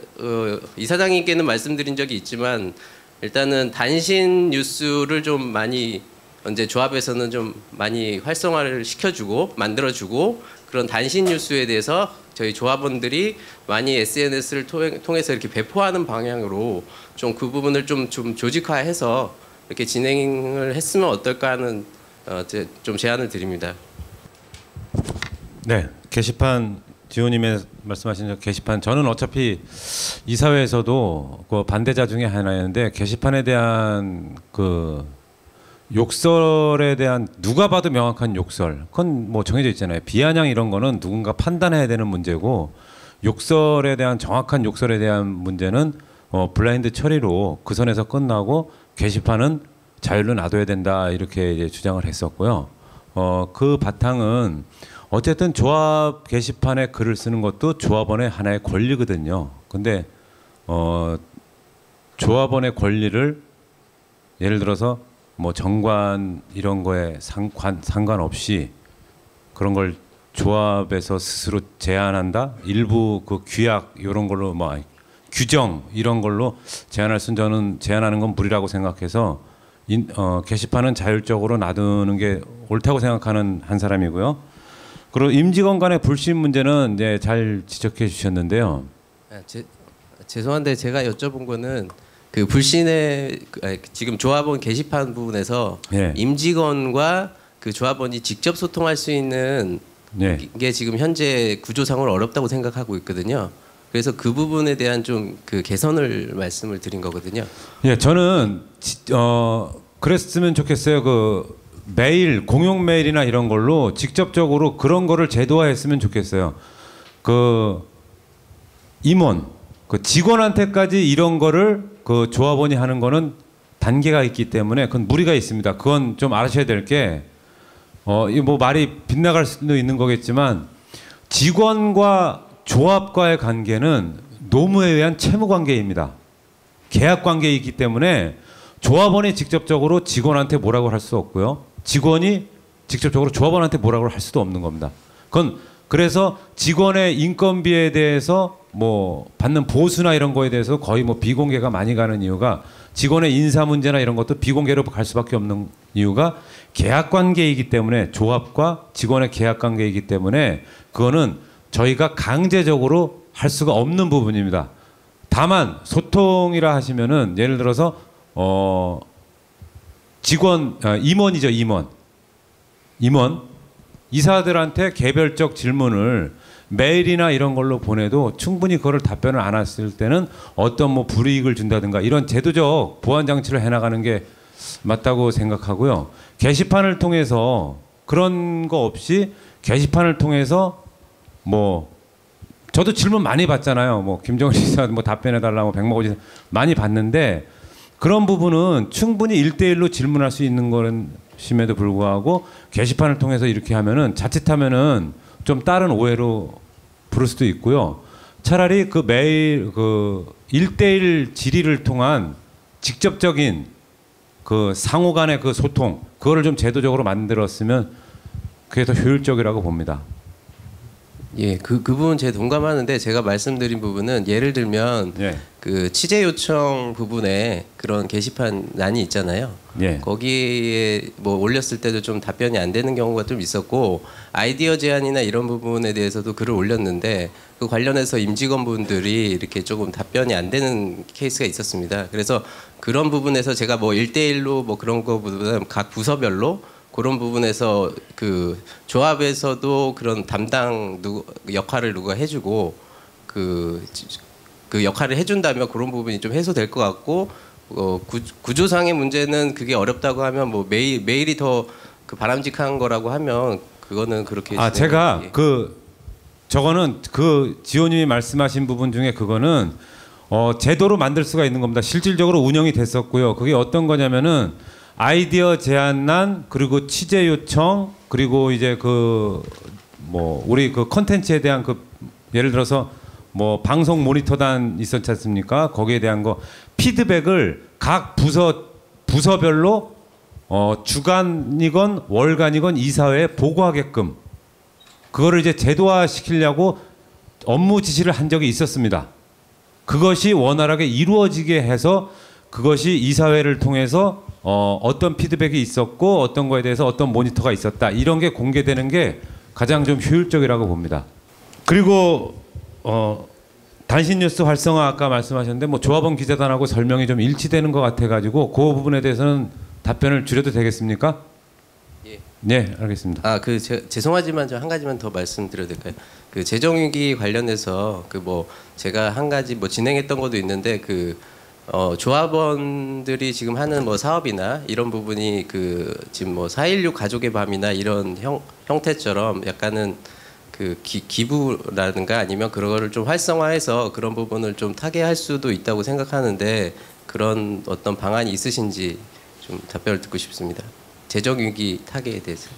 이사장님께는 말씀드린 적이 있지만, 일단은 단신 뉴스를 좀 많이 이제 조합에서는 좀 많이 활성화를 시켜주고 만들어주고, 그런 단신 뉴스에 대해서 저희 조합원들이 많이 SNS를 통해서 이렇게 배포하는 방향으로 좀 그 부분을 좀 조직화해서 이렇게 진행을 했으면 어떨까 하는 좀 제안을 드립니다. 네, 게시판 지호님의 말씀하신 게시판, 저는 어차피 이 사회에서도 반대자 중에 하나였는데, 게시판에 대한 욕설에 대한 누가 봐도 명확한 욕설, 그건 뭐 정해져 있잖아요. 비아냥 이런 거는 누군가 판단해야 되는 문제고, 욕설에 대한 정확한 욕설에 대한 문제는 블라인드 처리로 그 선에서 끝나고 게시판은 자율로 놔둬야 된다, 이렇게 이제 주장을 했었고요. 그 바탕은 어쨌든 조합 게시판에 글을 쓰는 것도 조합원의 하나의 권리거든요. 근데 조합원의 권리를 예를 들어서 뭐 정관 이런 거에 상관없이 그런 걸 조합에서 스스로 제한한다, 일부 규약 이런 걸로 뭐 규정 이런 걸로 제한하는 건 무리라고 생각해서 게시판은 자율적으로 놔두는 게 옳다고 생각하는 한 사람이고요. 그리고 임직원 간의 불신 문제는 이제 잘 지적해 주셨는데요. 죄송한데 제가 여쭤본 거는 불신의 지금 조합원 게시판 부분에서 임직원과 조합원이 직접 소통할 수 있는 게 지금 현재 구조상으로 어렵다고 생각하고 있거든요. 그래서 그 부분에 대한 좀 개선을 말씀을 드린 거거든요. 예, 저는 그랬으면 좋겠어요. 메일, 공용 메일이나 이런 걸로 직접적으로 그런 거를 제도화했으면 좋겠어요. 임원, 직원한테까지 이런 거를 조합원이 하는 거는 단계가 있기 때문에 그건 무리가 있습니다. 그건 좀 알아셔야 될 게, 뭐 말이 빗나갈 수도 있는 거겠지만, 직원과 조합과의 관계는 노무에 의한 채무 관계입니다. 계약 관계이기 때문에 조합원이 직접적으로 직원한테 뭐라고 할 수 없고요. 직원이 직접적으로 조합원한테 뭐라고 할 수도 없는 겁니다. 그건 그래서 직원의 인건비에 대해서 뭐 받는 보수나 이런 거에 대해서 거의 뭐 비공개가 많이 가는 이유가 직원의 인사 문제나 이런 것도 비공개로 갈 수밖에 없는 이유가 계약 관계이기 때문에 조합과 직원의 계약 관계이기 때문에 그거는 저희가 강제적으로 할 수가 없는 부분입니다. 다만 소통이라 하시면은 예를 들어서 직원 임원이죠, 임원 이사들한테 개별적 질문을 메일이나 이런 걸로 보내도 충분히 그거를 답변을 안 했을 때는 어떤 뭐 불이익을 준다든가 이런 제도적 보완 장치를 해나가는 게 맞다고 생각하고요. 게시판을 통해서 그런 거 없이 게시판을 통해서 뭐 저도 질문 많이 받잖아요. 뭐 김정은 지사 뭐 답변해 달라고 백마고 지사 많이 받는데 그런 부분은 충분히 1대1로 질문할 수 있는 거는 심에도 불구하고 게시판을 통해서 이렇게 하면은 자칫하면은 좀 다른 오해로 부를 수도 있고요. 차라리 그 매일 그 1대1 질의를 통한 직접적인 그 상호 간의 그 소통 그거를 좀 제도적으로 만들었으면 그게 더 효율적이라고 봅니다. 예, 그 부분 제 동감하는데 제가 말씀드린 부분은 예를 들면 예. 그 취재 요청 부분에 그런 게시판란이 있잖아요. 예. 거기에 뭐 올렸을 때도 좀 답변이 안 되는 경우가 좀 있었고 아이디어 제안이나 이런 부분에 대해서도 글을 올렸는데 그 관련해서 임직원분들이 이렇게 조금 답변이 안 되는 케이스가 있었습니다. 그래서 그런 부분에서 제가 뭐 1대1로 뭐 그런 거보다는 각 부서별로 그런 부분에서 그 조합에서도 그런 담당 역할을 누가 해주고 그 역할을 해준다면 그런 부분이 좀 해소될 것 같고 구조상의 문제는 그게 어렵다고 하면 뭐 메일이 더 그 바람직한 거라고 하면 그거는 그렇게 제가 그 저거는 그 지호님이 말씀하신 부분 중에 그거는 제도로 만들 수가 있는 겁니다. 실질적으로 운영이 됐었고요. 그게 어떤 거냐면은 아이디어 제안란 그리고 취재 요청 그리고 이제 그 뭐 우리 그 컨텐츠에 대한 그 예를 들어서 뭐 방송 모니터단 있었지 않습니까? 거기에 대한 거 피드백을 각 부서별로 주간이건 월간이건 이사회에 보고하게끔 그거를 이제 제도화 시키려고 업무 지시를 한 적이 있었습니다. 그것이 원활하게 이루어지게 해서 그것이 이사회를 통해서 어떤 피드백이 있었고 어떤 거에 대해서 어떤 모니터가 있었다 이런 게 공개되는 게 가장 좀 효율적이라고 봅니다. 그리고 단신 뉴스 활성화 아까 말씀하셨는데 뭐 조합원 기자단하고 설명이 좀 일치되는 것 같아가지고 그 부분에 대해서는 답변을 줄여도 되겠습니까? 예. 네, 알겠습니다. 죄송하지만 저 한 가지만 더 말씀드려도 될까요? 그 재정위기 관련해서 그 뭐 제가 한 가지 뭐 진행했던 것도 있는데 그 조합원들이 지금 하는 뭐 사업이나 이런 부분이 그 지금 뭐 4.16 가족의 밤이나 이런 형태처럼 약간은 그 기부라든가 아니면 그런 거를 좀 활성화해서 그런 부분을 좀 타개할 수도 있다고 생각하는데 그런 어떤 방안이 있으신지 좀 답변을 듣고 싶습니다. 재정위기 타개에 대해서.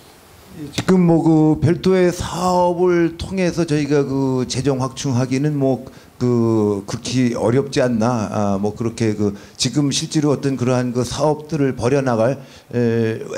지금 뭐 그 별도의 사업을 통해서 저희가 그 재정 확충하기는 뭐 그 극히 어렵지 않나 뭐 그렇게 그 지금 실제로 어떤 그러한 그 사업들을 벌여나갈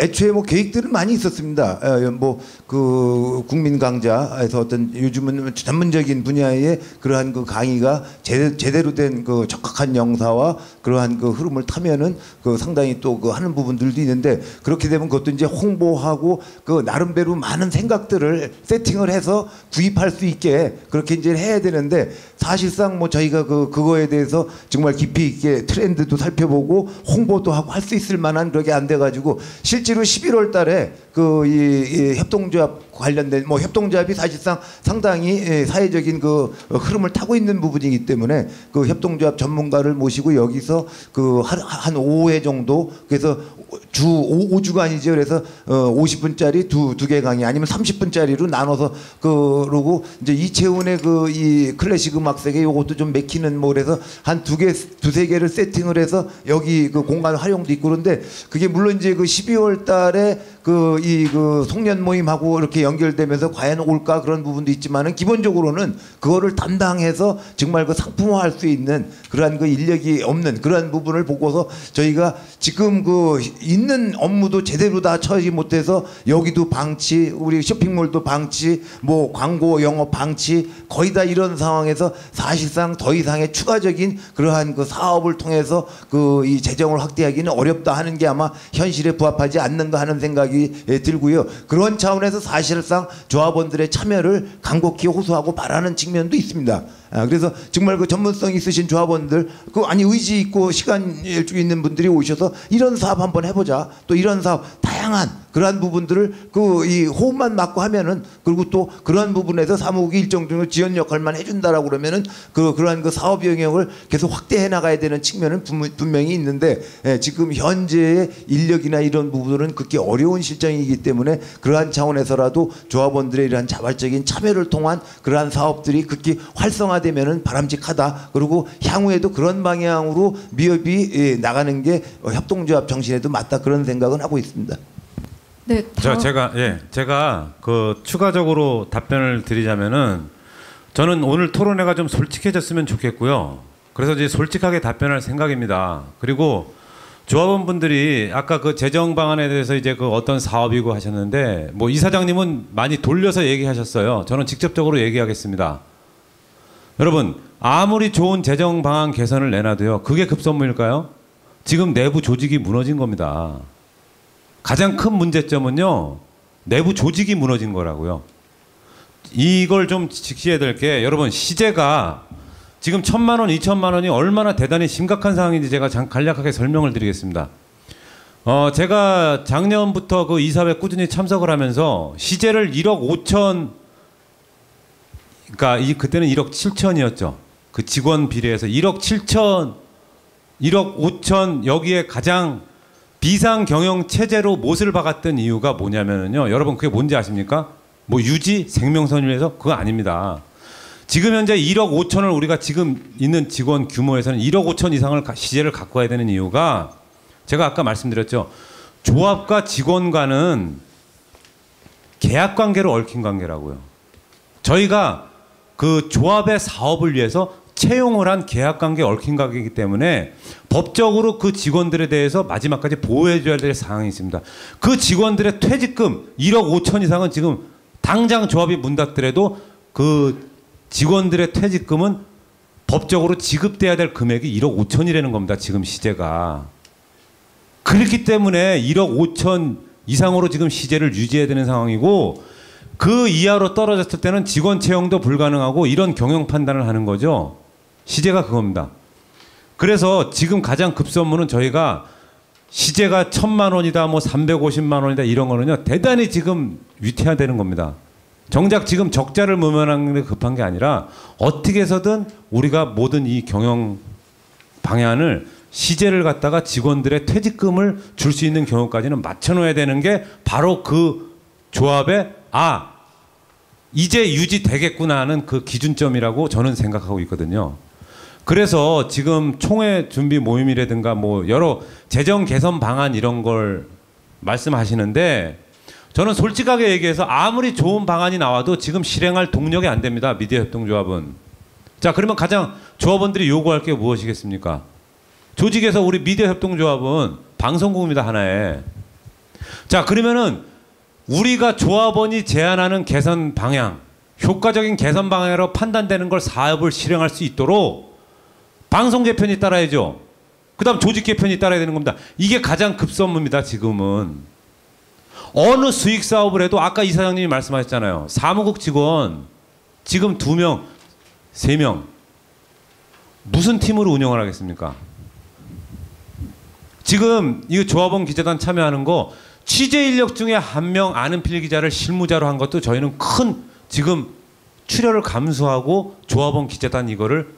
애초에 뭐 계획들은 많이 있었습니다. 뭐 그 국민 강좌에서 어떤 요즘은 전문적인 분야의 그러한 그 강의가 제대로 된 그 적합한 영사와 그러한 그 흐름을 타면은 그 상당히 또 그 하는 부분들도 있는데 그렇게 되면 그것도 이제 홍보하고 그 나름대로 많은 생각들을 세팅을 해서 구입할 수 있게 그렇게 이제 해야 되는데 사실상 뭐 저희가 그거에 대해서 정말 깊이 있게 트렌드도 살펴보고 홍보도 하고 할 수 있을 만한 그게 안 돼가지고 실제로 11월 달에 그 이 협동조합 관련된 뭐 협동조합이 사실상 상당히 사회적인 그 흐름을 타고 있는 부분이기 때문에 그 협동조합 전문가를 모시고 여기서 그 한 5회 정도 그래서 주 5주간이죠. 그래서 50분짜리 두 개 강의 아니면 30분짜리로 나눠서 그러고 이제 이채훈의 그 이 클래식 음악 세계 요것도 좀 맥히는 뭐 그래서 한 두세 개를 세팅을 해서 여기 그 공간 활용도 있고 그런데 그게 물론 이제 그 12월 달에 그 송년 모임하고 이렇게 연결되면서 과연 올까 그런 부분도 있지만은 기본적으로는 그거를 담당해서 정말 그 상품화할 수 있는 그러한 그 인력이 없는 그러한 부분을 보고서 저희가 지금 그 있는 업무도 제대로 다 처리 못해서 여기도 방치, 우리 쇼핑몰도 방치, 뭐 광고 영업 방치, 거의 다 이런 상황에서 사실상 더 이상의 추가적인 그러한 그 사업을 통해서 그 이 재정을 확대하기는 어렵다 하는 게 아마 현실에 부합하지 않는가 하는 생각이 들고요. 그런 차원에서 사실상 조합원들의 참여를 간곡히 호소하고 바라는 측면도 있습니다. 그래서 정말 그 전문성 있으신 조합원들, 그 아니 의지 있고 시간 일주 있는 분들이 오셔서 이런 사업 한번 해보자. 또 이런 사업 다양한 그러한 부분들을 그 이 호흡만 맞고 하면은, 그리고 또 그러한 부분에서 사무국이 일정 정도 지원 역할만 해준다라고 그러면은 그러한 그 사업 영역을 계속 확대해 나가야 되는 측면은 분명히 있는데, 지금 현재의 인력이나 이런 부분은 극히 어려운 실정이기 때문에 그러한 차원에서라도 조합원들의 이러한 자발적인 참여를 통한 그러한 사업들이 극히 활성화되면은 바람직하다. 그리고 향후에도 그런 방향으로 미업이 나가는 게 협동조합 정신에도 맞다, 그런 생각은 하고 있습니다. 네, 제가 그 추가적으로 답변을 드리자면은, 저는 오늘 토론회가 좀 솔직해졌으면 좋겠고요. 그래서 이제 솔직하게 답변할 생각입니다. 그리고 조합원분들이 아까 그 재정 방안에 대해서 이제 그 어떤 사업이고 하셨는데, 뭐 이사장님은 많이 돌려서 얘기하셨어요. 저는 직접적으로 얘기하겠습니다. 여러분, 아무리 좋은 재정 방안 개선을 내놔도요, 그게 급선무일까요? 지금 내부 조직이 무너진 겁니다. 가장 큰 문제점은요, 내부 조직이 무너진 거라고요. 이걸 좀 지켜야 될 게, 여러분, 시제가 지금 1,000만 원, 2,000만 원이 얼마나 대단히 심각한 상황인지 제가 간략하게 설명을 드리겠습니다. 제가 작년부터 그 이사회 꾸준히 참석을 하면서 시제를 1억 5천, 그러니까 그때는 1억 7천이었죠. 그 직원 비례해서 1억 7천, 1억 5천, 여기에 가장 비상 경영 체제로 못을 박았던 이유가 뭐냐면요, 여러분 그게 뭔지 아십니까? 뭐 유지, 생명선을 위해서? 그거 아닙니다. 지금 현재 1억 5천을 우리가 지금 있는 직원 규모에서는 1억 5천 이상을 시제를 갖고 와야 되는 이유가, 제가 아까 말씀드렸죠. 조합과 직원과는 계약 관계로 얽힌 관계라고요. 저희가 그 조합의 사업을 위해서 채용을 한 계약 관계에 얽힌 관계이기 때문에 법적으로 그 직원들에 대해서 마지막까지 보호해줘야 될 사항이 있습니다. 그 직원들의 퇴직금 1억 5천 이상은 지금 당장 조합이 문 닫더라도 그 직원들의 퇴직금은 법적으로 지급돼야 될 금액이 1억 5천이라는 겁니다. 지금 시제가. 그렇기 때문에 1억 5천 이상으로 지금 시제를 유지해야 되는 상황이고, 그 이하로 떨어졌을 때는 직원 채용도 불가능하고 이런 경영 판단을 하는 거죠. 시제가 그겁니다. 그래서 지금 가장 급선무는 저희가 시제가 1,000만 원이다, 뭐 350만 원이다, 이런 거는요, 대단히 지금 위태화되는 겁니다. 정작 지금 적자를 모면하는 게 급한 게 아니라 어떻게 해서든 우리가 모든 이 경영 방향을 시제를 갖다가 직원들의 퇴직금을 줄 수 있는 경우까지는 맞춰놓아야 되는 게 바로 그 조합의 이제 유지되겠구나 하는 그 기준점이라고 저는 생각하고 있거든요. 그래서 지금 총회 준비 모임이라든가 뭐 여러 재정 개선 방안 이런 걸 말씀하시는데, 저는 솔직하게 얘기해서 아무리 좋은 방안이 나와도 지금 실행할 동력이 안 됩니다. 미디어 협동조합은. 자, 그러면 가장 조합원들이 요구할 게 무엇이겠습니까? 조직에서 우리 미디어 협동조합은 방송국입니다, 하나에. 자, 그러면은 우리가 조합원이 제안하는 개선 방향, 효과적인 개선 방향으로 판단되는 걸 사업을 실행할 수 있도록 방송 개편이 따라야죠. 그 다음 조직 개편이 따라야 되는 겁니다. 이게 가장 급선무입니다, 지금은. 어느 수익 사업을 해도 아까 이사장님이 말씀하셨잖아요. 사무국 직원 지금 2명, 3명. 무슨 팀으로 운영을 하겠습니까? 지금 이 조합원 기자단 참여하는 거, 취재 인력 중에 1명 아는 필 기자를 실무자로 한 것도 저희는 큰 지금 출혈을 감수하고 조합원 기자단 이거를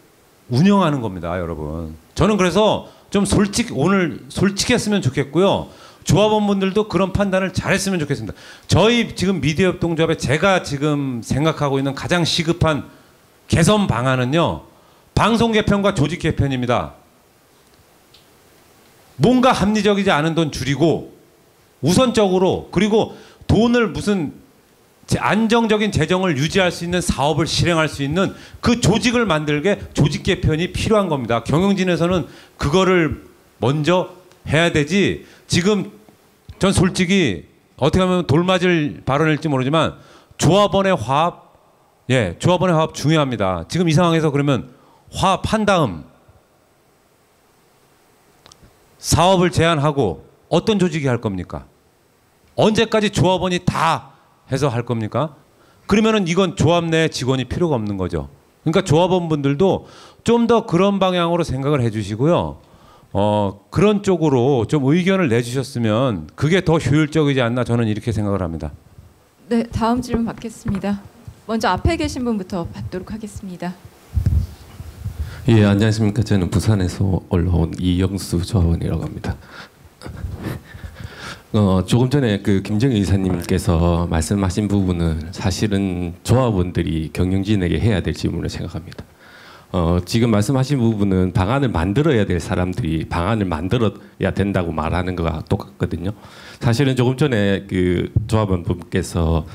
운영하는 겁니다, 여러분. 저는 그래서 좀 오늘 솔직했으면 좋겠고요. 조합원분들도 그런 판단을 잘했으면 좋겠습니다. 저희 지금 미디어 협동조합에 제가 지금 생각하고 있는 가장 시급한 개선 방안은요, 방송 개편과 조직 개편입니다. 뭔가 합리적이지 않은 돈 줄이고 우선적으로. 그리고 돈을 무슨 안정적인 재정을 유지할 수 있는 사업을 실행할 수 있는 그 조직을 만들게 조직 개편이 필요한 겁니다. 경영진에서는 그거를 먼저 해야 되지. 지금 전 솔직히 어떻게 하면 돌맞을 발언일지 모르지만 조합원의 화합, 조합원의 화합 중요합니다. 지금 이 상황에서 그러면 화합한 다음 사업을 제안하고 어떤 조직이 할 겁니까? 언제까지 조합원이 다 해서 할 겁니까? 그러면은 이건 조합 내 직원이 필요가 없는 거죠. 그러니까 조합원분들도 좀 더 그런 방향으로 생각을 해주시고요. 그런 쪽으로 좀 의견을 내주셨으면 그게 더 효율적이지 않나 저는 이렇게 생각을 합니다. 네, 다음 질문 받겠습니다. 먼저 앞에 계신 분부터 받도록 하겠습니다. 예, 안녕하십니까. 저는 부산에서 올라온 이영수 조합원이라고 합니다. 조금 전에 그 김정일 이사님께서 말씀하신 부분은 사실은 조합원들이 경영진에게 해야 될 질문을 생각합니다. 지금 말씀하신 부분은 방안을 만들어야 될 사람들이 방안을 만들어야 된다고 말하는 거와 똑같거든요. 사실은 조금 전에 그 조합원 분께서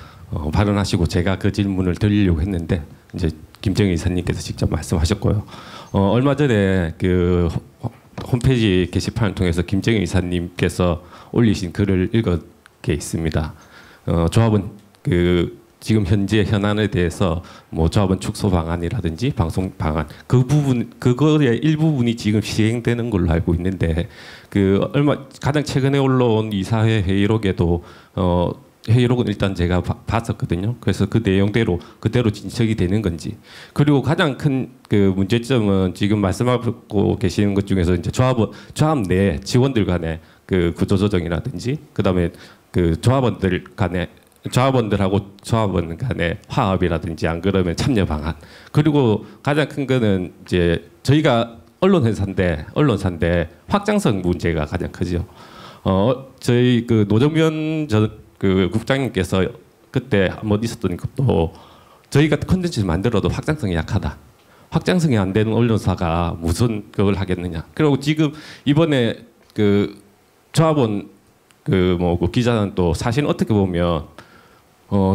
발언하시고 제가 그 질문을 드리려고 했는데 이제 김정일 이사님께서 직접 말씀하셨고요. 얼마 전에 그 홈페이지 게시판을 통해서 김정일 이사님께서 올리신 글을 읽은 게 있습니다. 조합원 그 지금 현재 현안에 대해서 뭐 조합원 축소 방안이라든지 방송 방안 그 부분 그거의 일부분이 지금 시행되는 걸로 알고 있는데 그 가장 최근에 올라온 이사회 회의록에도 회의록은 일단 제가 봤었거든요. 그래서 그 내용대로 그대로 진척이 되는 건지 그리고 가장 큰 그 문제점은 지금 말씀하고 계시는 것 중에서 이제 조합 내 직원들 간의 그 구조조정이라든지 그다음에 그 조합원들 간의 조합원들하고 조합원 간의 화합이라든지 안 그러면 참여 방안 그리고 가장 큰 거는 이제 저희가 언론사인데 확장성 문제가 가장 크죠. 저희 그 노정면 그 국장님께서 그때 한번 있었던 것도 저희가 컨텐츠를 만들어도 확장성이 약하다. 확장성이 안 되는 언론사가 무슨 그걸 하겠느냐. 그리고 지금 이번에 그 조합원 그 기자는 또 사실 어떻게 보면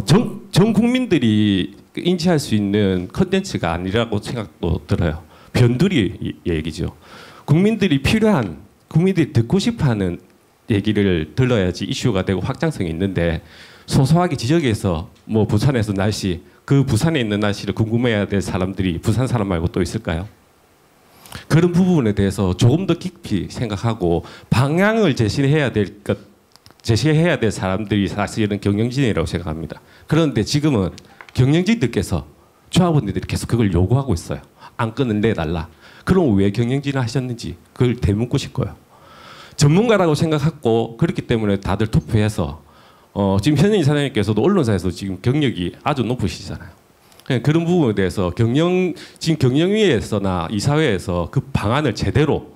전 국민들이 인지할 수 있는 컨텐츠가 아니라고 생각도 들어요. 변두리 얘기죠. 국민들이 필요한 국민들이 듣고 싶어하는 얘기를 들어야지 이슈가 되고 확장성이 있는데 소소하게 지적해서 뭐 부산에서 날씨 그 부산에 있는 날씨를 궁금해야 될 사람들이 부산 사람 말고 또 있을까요? 그런 부분에 대해서 조금 더 깊이 생각하고 방향을 제시해야 될 사람들이 사실은 경영진이라고 생각합니다. 그런데 지금은 경영진들께서 조합원들이 계속 그걸 요구하고 있어요. 안건을 내달라. 그럼 왜 경영진을 하셨는지 그걸 되묻고 싶고요. 전문가라고 생각하고 그렇기 때문에 다들 투표해서 지금 현인 이사장님께서도 언론사에서 지금 경력이 아주 높으시잖아요. 그런 부분에 대해서 지금 경영위에서나 이사회에서 그 방안을 제대로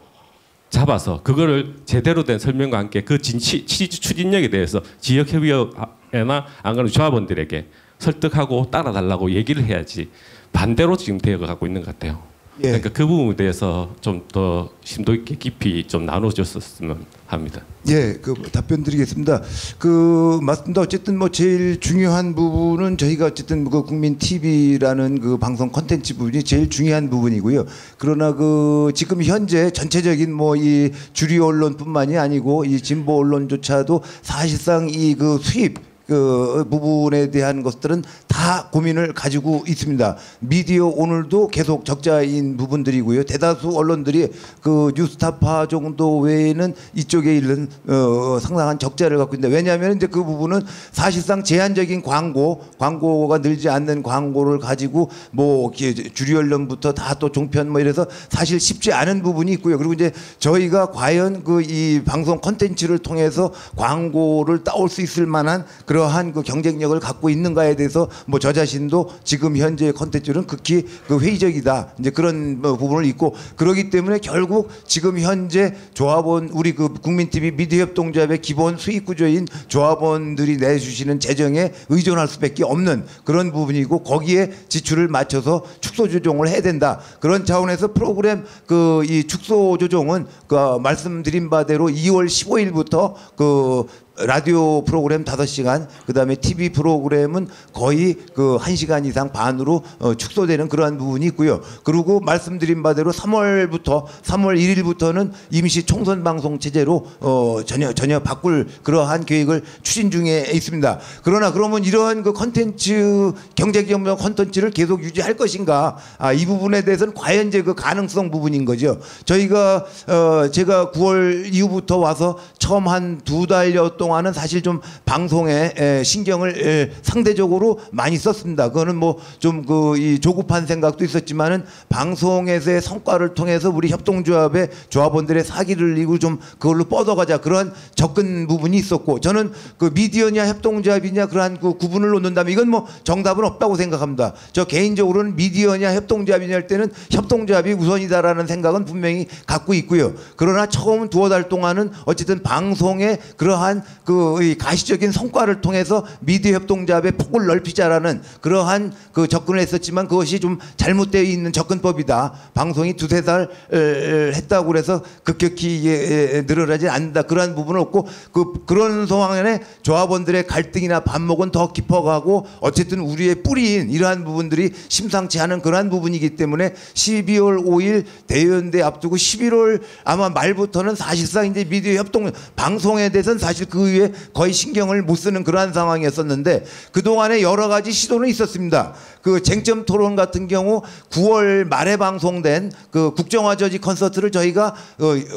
잡아서 그거를 제대로 된 설명과 함께 그 추진력에 대해서 지역협의회나 안 그러면 조합원들에게 설득하고 따라달라고 얘기를 해야지 반대로 지금 되어가고 있는 것 같아요. 예. 그러니까 그 부분에 대해서 좀 더 심도 있게 깊이 좀 나눠줬었으면 합니다. 예, 그 답변 드리겠습니다. 그 맞습니다. 어쨌든 뭐 제일 중요한 부분은 저희가 어쨌든 그 국민 TV라는 그 방송 콘텐츠 부분이 제일 중요한 부분이고요. 그러나 그 지금 현재 전체적인 뭐 이 주류 언론뿐만이 아니고 이 진보 언론조차도 사실상 이 그 수입 그 부분에 대한 것들은 다 고민을 가지고 있습니다. 미디어 오늘도 계속 적자인 부분들이고요. 대다수 언론들이 그 뉴스타파 정도 외에는 이쪽에 있는 상당한 적자를 갖고 있는데 왜냐하면 이제 그 부분은 사실상 제한적인 광고가 늘지 않는 광고를 가지고 뭐 주류 언론부터 다 또 종편 뭐 이래서 사실 쉽지 않은 부분이 있고요. 그리고 이제 저희가 과연 그 이 방송 콘텐츠를 통해서 광고를 따올 수 있을 만한 그러한 그 경쟁력을 갖고 있는가에 대해서 뭐 저 자신도 지금 현재 콘텐츠는 극히 그 회의적이다. 이제 그런 부분을 있고 그러기 때문에 결국 지금 현재 조합원 우리 그 국민TV 미디어협동조합의 기본 수익 구조인 조합원들이 내주시는 재정에 의존할 수밖에 없는 그런 부분이고 거기에 지출을 맞춰서 축소 조정을 해야 된다. 그런 차원에서 프로그램 그 이 축소 조정은 그 말씀드린 바대로 2월 15일부터 그 라디오 프로그램 5시간, 그다음에 TV 프로그램은 거의 그 1시간 이상 반으로 축소되는 그러한 부분이 있고요. 그리고 말씀드린 바대로 3월 1일부터는 임시 총선 방송 체제로 전혀 바꿀 그러한 계획을 추진 중에 있습니다. 그러나 그러면 이러한 그 콘텐츠 경제기업 콘텐츠를 계속 유지할 것인가? 이 부분에 대해서는 과연 이제 그 가능성 부분인 거죠. 저희가 제가 9월 이후부터 와서 처음 한 2달여 동안은 사실 좀 방송에 신경을 상대적으로 많이 썼습니다. 그거는 뭐 좀 이 조급한 생각도 있었지만은 방송에서의 성과를 통해서 우리 협동조합의 조합원들의 사기를 이고 좀 그걸로 뻗어가자 그런 접근 부분이 있었고, 저는 그 미디어냐 협동조합이냐 그러한 그 구분을 놓는다면 이건 뭐 정답은 없다고 생각합니다. 저 개인적으로는 미디어냐 협동조합이냐 할 때는 협동조합이 우선이다라는 생각은 분명히 갖고 있고요. 그러나 처음 2달 동안은 어쨌든 방송의 그러한 그 가시적인 성과를 통해서 미디어 협동조합의 폭을 넓히자라는 그러한 그 접근을 했었지만 그것이 좀 잘못되어 있는 접근법이다. 방송이 2-3달 했다고 그래서 급격히 늘어나지 않는다. 그러한 부분은 없고, 그런 상황에 조합원들의 갈등이나 반목은 더 깊어가고 어쨌든 우리의 뿌리인 이러한 부분들이 심상치 않은 그러한 부분이기 때문에 12월 5일 대의원대 앞두고 11월 아마 말부터는 사실상 이제 미디어 협동 방송에 대해서는 사실 그 이후에 거의 신경을 못 쓰는 그러한 상황이었었는데, 그동안에 여러 가지 시도는 있었습니다. 그 쟁점 토론 같은 경우 9월 말에 방송된 그 국정화 저지 콘서트를 저희가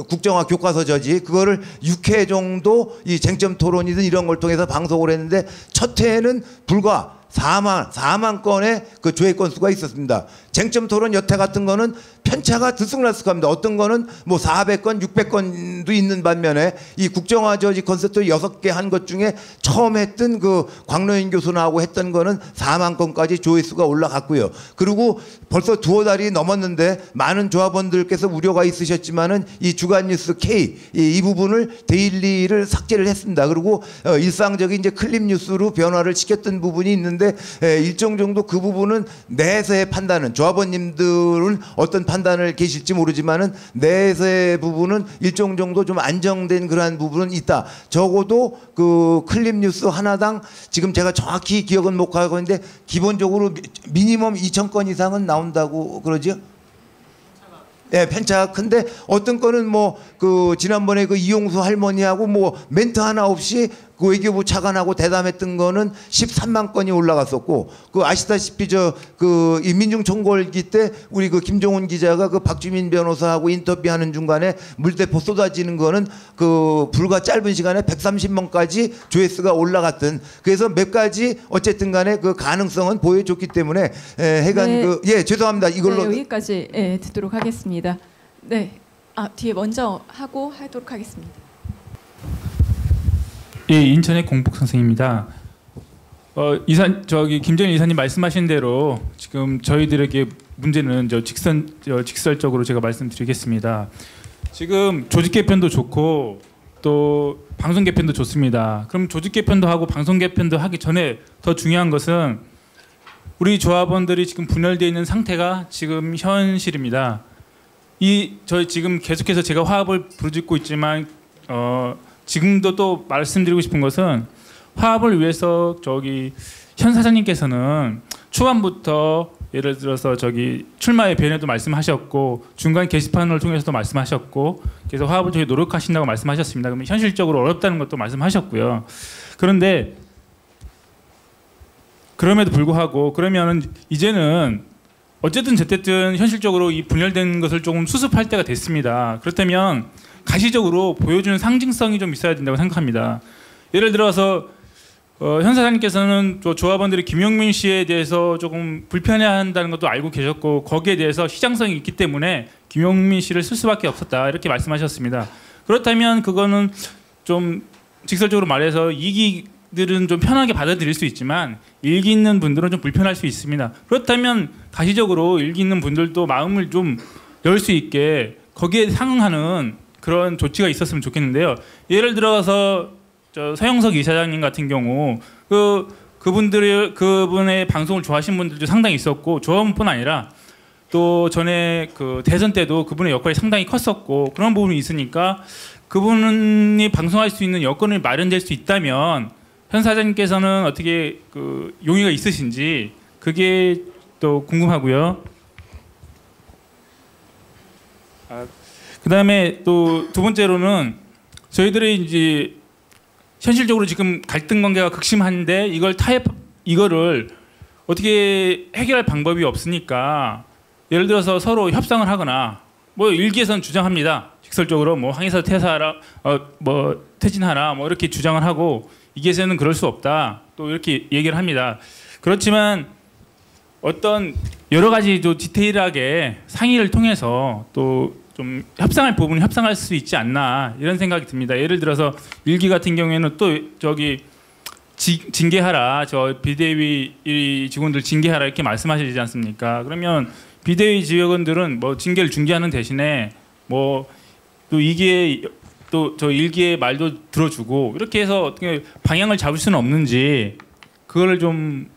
국정화 교과서 저지 그거를 6회 정도 이 쟁점 토론이든 이런 걸 통해서 방송을 했는데 첫 회에는 불과 4만 건의 그 조회 건수가 있었습니다. 쟁점 토론 여태 같은 거는 편차가 들쑥날쑥합니다. 어떤 거는 뭐 400건, 600건도 있는 반면에 이 국정화 저지 콘서트 6개 한 것 중에 처음 했던 그 광노인 교수 나오고 했던 거는 4만 건까지 조회수가 올라갔고요. 그리고 벌써 2달이 넘었는데 많은 조합원들께서 우려가 있으셨지만은 이 주간 뉴스 K 이 부분을 데일리를 삭제를 했습니다. 그리고 일상적인 이제 클립 뉴스로 변화를 시켰던 부분이 있는데 일정 정도 그 부분은 내에서의 판단은 조합원님들은 어떤 판단을 계실지 모르지만은 내에서의 부분은 일정 정도 좀 안정된 그러한 부분은 있다. 적어도 그 클립 뉴스 하나당 지금 제가 정확히 기억은 못 하고 있는데 기본적으로 미니멈 2,000건 이상은 나온다고 그러죠. 예, 편차가 큰데 어떤 거는 뭐 그 지난번에 그 이용수 할머니하고 뭐 멘트 하나 없이 그 외교부 차관하고 대담했던 거는 13만 건이 올라갔었고, 그 아시다시피 저 그 이 민중총궐기 때 우리 그 김종훈 기자가 그 박주민 변호사하고 인터뷰하는 중간에 물대포 쏟아지는 거는 그 불과 짧은 시간에 130만까지 조회수가 올라갔던, 그래서 몇 가지 어쨌든 간에 그 가능성은 보여줬기 때문에 해간 네. 그 예 죄송합니다. 이걸로 네, 여기까지 듣도록 하겠습니다. 네, 뒤에 먼저 하도록 하겠습니다. 예, 인천의 공복 선생입니다. 김정일 이사님 말씀하신 대로 지금 저희들에게 문제는 직설적으로 제가 말씀드리겠습니다. 지금 조직 개편도 좋고 또 방송 개편도 좋습니다. 그럼 조직 개편도 하고 방송 개편도 하기 전에 더 중요한 것은 우리 조합원들이 지금 분열되어 있는 상태가 지금 현실입니다. 저희 지금 계속해서 제가 화합을 부르짖고 있지만 지금도 또 말씀드리고 싶은 것은 화합을 위해서 현 사장님께서는 초반부터 예를 들어서 출마의 변에도 말씀하셨고 중간 게시판을 통해서도 말씀하셨고 그래서 화합을 저희 노력하신다고 말씀하셨습니다. 그러면 현실적으로 어렵다는 것도 말씀하셨고요. 그런데 그럼에도 불구하고 그러면 이제는 어쨌든 저쨌든 현실적으로 이 분열된 것을 조금 수습할 때가 됐습니다. 그렇다면 가시적으로 보여주는 상징성이 좀 있어야 된다고 생각합니다. 예를 들어서 현 사장님께서는 조합원들이 김용민 씨에 대해서 조금 불편해한다는 것도 알고 계셨고 거기에 대해서 시장성이 있기 때문에 김용민 씨를 쓸 수밖에 없었다 이렇게 말씀하셨습니다. 그렇다면 그거는 좀 직설적으로 말해서 이기들은 좀 편하게 받아들일 수 있지만 일기 있는 분들은 좀 불편할 수 있습니다. 그렇다면 가시적으로 일기 있는 분들도 마음을 좀 열 수 있게 거기에 상응하는 그런 조치가 있었으면 좋겠는데요. 예를 들어서 서영석 이사장님 같은 경우 그분의 방송을 좋아하시는 분들도 상당히 있었고 조합원뿐 아니라 또 전에 그 대선 때도 그분의 역할이 상당히 컸었고 그런 부분이 있으니까 그분이 방송할 수 있는 여건이 마련될 수 있다면 현 사장님께서는 어떻게 그 용의가 있으신지 그게 또 궁금하고요. 그다음에 또 두 번째로는 저희들이 이제 현실적으로 지금 갈등 관계가 극심한데 이거를 어떻게 해결할 방법이 없으니까 예를 들어서 서로 협상을 하거나 뭐 일기에서는 주장합니다. 직설적으로 뭐 항해사 퇴사하라, 뭐 퇴진하라, 뭐 이렇게 주장을 하고 이게서는 그럴 수 없다. 또 이렇게 얘기를 합니다. 그렇지만 어떤 여러 가지 또 디테일하게 상의를 통해서 또 좀 협상할 부분은 협상할 수 있지 않나 이런 생각이 듭니다. 예를 들어서 일기 같은 경우에는 또 저기 징계하라, 저 비대위 직원들 징계하라 이렇게 말씀하시지 않습니까? 그러면 비대위 직원들은 뭐 징계를 중지하는 대신에 뭐 또 이게 또 저 일기의 말도 들어주고 이렇게 해서 어떻게 방향을 잡을 수는 없는지 그거를 좀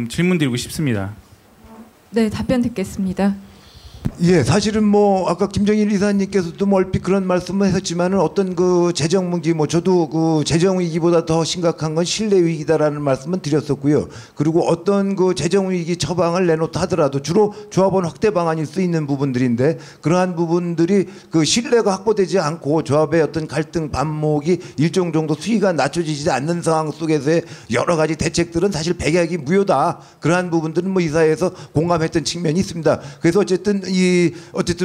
질문드리고 싶습니다. 네, 답변 듣겠습니다. 예, 사실은 뭐 아까 김정일 이사님께서도 뭐 얼핏 그런 말씀을 하셨지만은 어떤 그 재정 문제, 뭐 저도 그 재정 위기보다 더 심각한 건 신뢰 위기다라는 말씀은 드렸었고요. 그리고 어떤 그 재정 위기 처방을 내놓다 하더라도 주로 조합원 확대 방안일 수 있는 부분들인데 그러한 부분들이 그 신뢰가 확보되지 않고 조합의 어떤 갈등 반목이 일정 정도 수위가 낮춰지지 않는 상황 속에서의 여러 가지 대책들은 사실 백약이 무효다. 그러한 부분들은 뭐 이사회에서 공감했던 측면이 있습니다. 그래서 어쨌든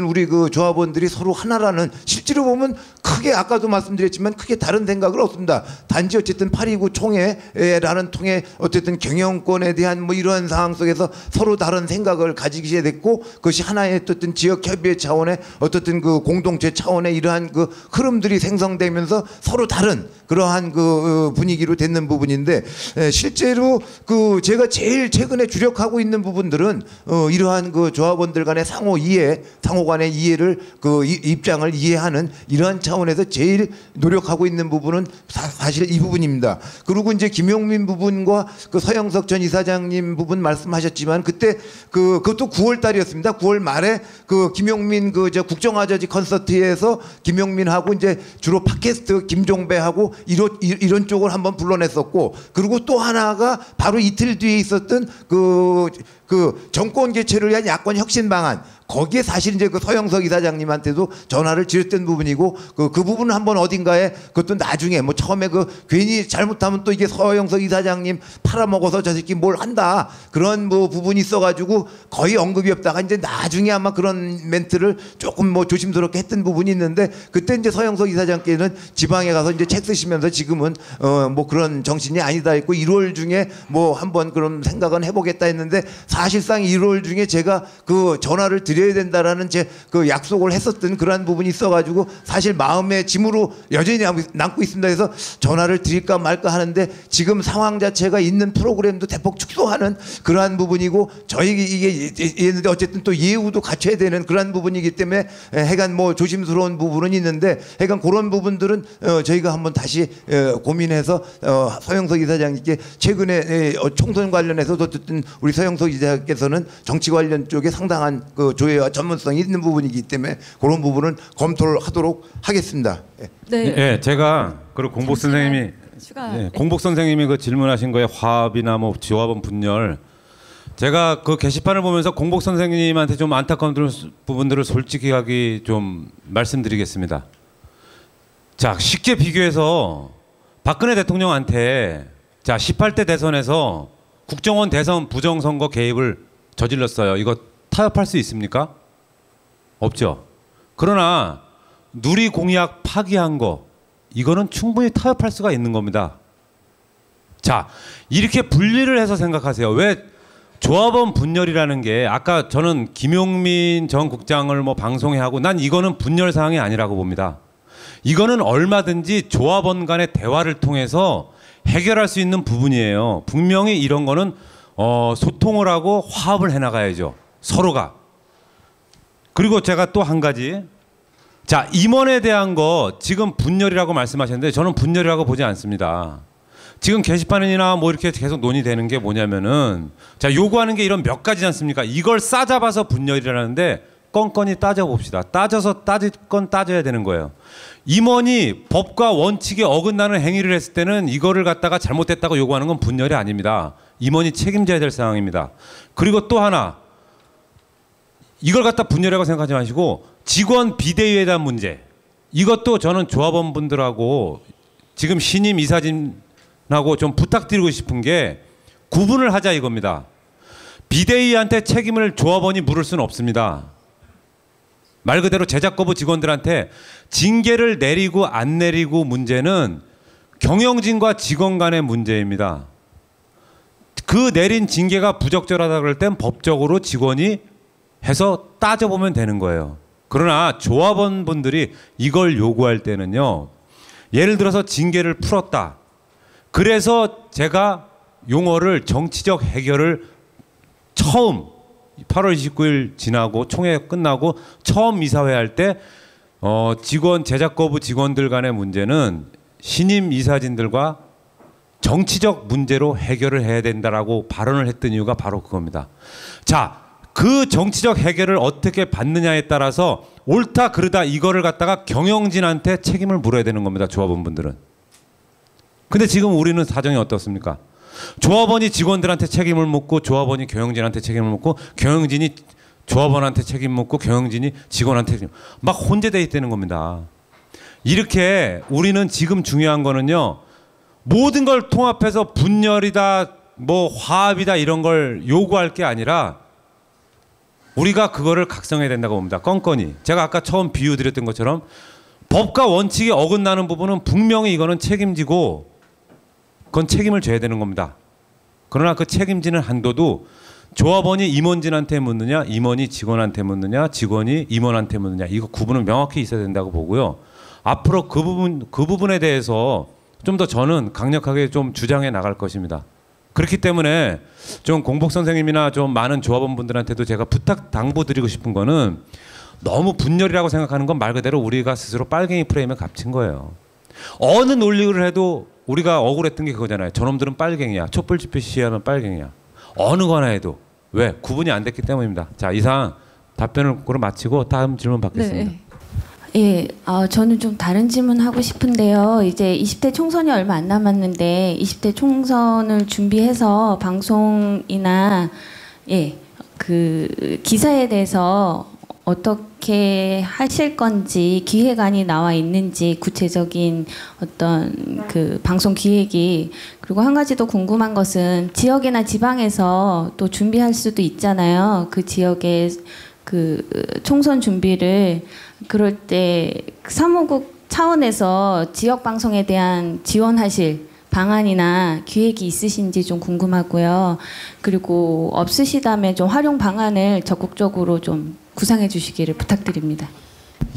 우리 그 조합원들이 서로 하나라는, 실제로 보면 크게 아까도 말씀드렸지만 크게 다른 생각을 없습니다. 단지 어쨌든 8.29 총회라는 통해 어쨌든 경영권에 대한 뭐 이러한 상황 속에서 서로 다른 생각을 가지게 됐고 그것이 하나의 어쨌든 지역 협의회 차원의 어쨌든 그 공동체 차원의 이러한 그 흐름들이 생성되면서 서로 다른 그러한 그 분위기로 됐는 부분인데, 실제로 그 제가 제일 최근에 주력하고 있는 부분들은 이러한 그 조합원들 간의 상호 간의 이해를 그 입장을 이해하는 이러한 차원에서 제일 노력하고 있는 부분은 사실 이 부분입니다. 그리고 이제 김용민 부분과 그 서영석 전 이사장님 부분 말씀하셨지만 그때 그것도 9월 달이었습니다. 9월 말에 그 김용민 그 저 국정화저지 콘서트에서 김용민하고 이제 주로 팟캐스트 김종배하고 이런 쪽을 한번 불러냈었고, 그리고 또 하나가 바로 이틀 뒤에 있었던 그 정권 개최를 위한 야권 혁신 방안, 거기에 사실 이제 그 서영석 이사장님한테도 전화를 드렸던 부분이고 그 부분은 한번 어딘가에 그것도 나중에 뭐 처음에 그 괜히 잘못하면 또 이게 서영석 이사장님 팔아먹어서 저 새끼 뭘 한다 그런 뭐 부분이 있어가지고 거의 언급이 없다가 이제 나중에 아마 그런 멘트를 조금 뭐 조심스럽게 했던 부분이 있는데, 그때 이제 서영석 이사장께는 지방에 가서 이제 책 쓰시면서 지금은 뭐 그런 정신이 아니다 했고 1월 중에 뭐 한번 그런 생각은 해보겠다 했는데, 사실상 1월 중에 제가 그 전화를 드려야 된다라는 제 그 약속을 했었던 그러한 부분이 있어가지고 사실 마음의 짐으로 여전히 남고 있습니다. 그래서 전화를 드릴까 말까 하는데 지금 상황 자체가 있는 프로그램도 대폭 축소하는 그러한 부분이고, 저희 이게 어쨌든 또 예우도 갖춰야 되는 그러한 부분이기 때문에 해간 뭐 조심스러운 부분은 있는데, 해간 그런 부분들은 저희가 한번 다시 고민해서 서영석 이사장님께 최근에 총선 관련해서도 어쨌든 우리 서영석 이사께서는 정치 관련 쪽에 상당한 그 조회와 전문성이 있는 부분이기 때문에 그런 부분은 검토를 하도록 하겠습니다. 네. 네, 제가 그리고 공복 선생님이 공복 선생님이 그 질문하신 거에 화합이나 뭐 조합원 분열, 제가 그 게시판을 보면서 공복 선생님한테 좀 안타까운 부분들을 솔직하게 좀 말씀드리겠습니다. 자, 쉽게 비교해서 박근혜 대통령한테 자 18대 대선에서 국정원 대선 부정선거 개입을 저질렀어요. 이거 타협할 수 있습니까? 없죠. 그러나 누리 공약 파기한 거, 이거는 충분히 타협할 수가 있는 겁니다. 자, 이렇게 분리를 해서 생각하세요. 왜 조합원 분열이라는 게, 아까 저는 김용민 전 국장을 뭐 방송에 하고, 난 이거는 분열 사항이 아니라고 봅니다. 이거는 얼마든지 조합원 간의 대화를 통해서 해결할 수 있는 부분이에요. 분명히 이런 거는 소통을 하고 화합을 해나가야죠, 서로가. 그리고 제가 또 한 가지, 자, 임원에 대한 거 지금 분열이라고 말씀하셨는데 저는 분열이라고 보지 않습니다. 지금 게시판이나 뭐 이렇게 계속 논의되는 게 뭐냐면은, 자, 요구하는 게 이런 몇 가지지 않습니까? 이걸 싸잡아서 분열이라는데 건건히 따져봅시다. 따질 건 따져야 되는 거예요. 임원이 법과 원칙에 어긋나는 행위를 했을 때는 이거를 갖다가 잘못됐다고 요구하는 건 분열이 아닙니다. 임원이 책임져야 될 상황입니다. 그리고 또 하나, 이걸 갖다 분열이라고 생각하지 마시고 직원 비대위에 대한 문제, 이것도 저는 조합원분들하고 지금 신임 이사진하고 좀 부탁드리고 싶은 게 구분을 하자 이겁니다. 비대위한테 책임을 조합원이 물을 수는 없습니다. 말 그대로 제작 거부 직원들한테 징계를 내리고 안 내리고 문제는 경영진과 직원 간의 문제입니다. 그 내린 징계가 부적절하다 그럴 땐 법적으로 직원이 해서 따져보면 되는 거예요. 그러나 조합원분들이 이걸 요구할 때는요, 예를 들어서 징계를 풀었다. 그래서 제가 용어를 정치적 해결을 처음 8월 29일 지나고 총회 끝나고 처음 이사회 할 때 직원 제작 거부 직원들 간의 문제는 신임 이사진들과 정치적 문제로 해결을 해야 된다라고 발언을 했던 이유가 바로 그겁니다. 자, 그 정치적 해결을 어떻게 받느냐에 따라서 옳다 그르다 이거를 갖다가 경영진한테 책임을 물어야 되는 겁니다. 조합원분들은. 근데 지금 우리는 사정이 어떻습니까? 조합원이 직원들한테 책임을 묻고 조합원이 경영진한테 책임을 묻고 경영진이 조합원한테 책임 묻고 경영진이 직원한테 책임, 막 혼재돼 있다는 겁니다. 이렇게 우리는 지금 중요한 거는요, 모든 걸 통합해서 분열이다 뭐 화합이다 이런 걸 요구할 게 아니라 우리가 그거를 각성해야 된다고 봅니다. 건건히. 제가 아까 처음 비유 드렸던 것처럼 법과 원칙에 어긋나는 부분은 분명히 이거는 책임지고 그건 책임을 져야 되는 겁니다. 그러나 그 책임지는 한도도 조합원이 임원진한테 묻느냐, 임원이 직원한테 묻느냐, 직원이 임원한테 묻느냐, 이거 구분은 명확히 있어야 된다고 보고요. 앞으로 그 부분에 대해서 좀 더 저는 강력하게 좀 주장해 나갈 것입니다. 그렇기 때문에 좀 공복 선생님이나 좀 많은 조합원분들한테도 제가 부탁 당부드리고 싶은 거는, 너무 분열이라고 생각하는 건 말 그대로 우리가 스스로 빨갱이 프레임에 갇힌 거예요. 어느 논리를 해도 우리가 억울했던 게 그거잖아요. 저놈들은 빨갱이야. 촛불 집회 시위하면 빨갱이야. 어느 거나 해도. 왜? 구분이 안 됐기 때문입니다. 자, 이상 답변을 그럼 마치고 다음 질문 받겠습니다. 네. 예, 저는 좀 다른 질문 하고 싶은데요. 이제 20대 총선이 얼마 안 남았는데 20대 총선을 준비해서 방송이나 그 기사에 대해서 어떻게 하실 건지 기획안이 나와 있는지 구체적인 어떤 그 방송 기획이, 그리고 한 가지 더 궁금한 것은 지역이나 지방에서 또 준비할 수도 있잖아요. 그 지역의 그 총선 준비를, 그럴 때 사무국 차원에서 지역 방송에 대한 지원하실 방안이나 기획이 있으신지 좀 궁금하고요. 그리고 없으시다면 좀 활용 방안을 적극적으로 좀 구상해 주시기를 부탁드립니다.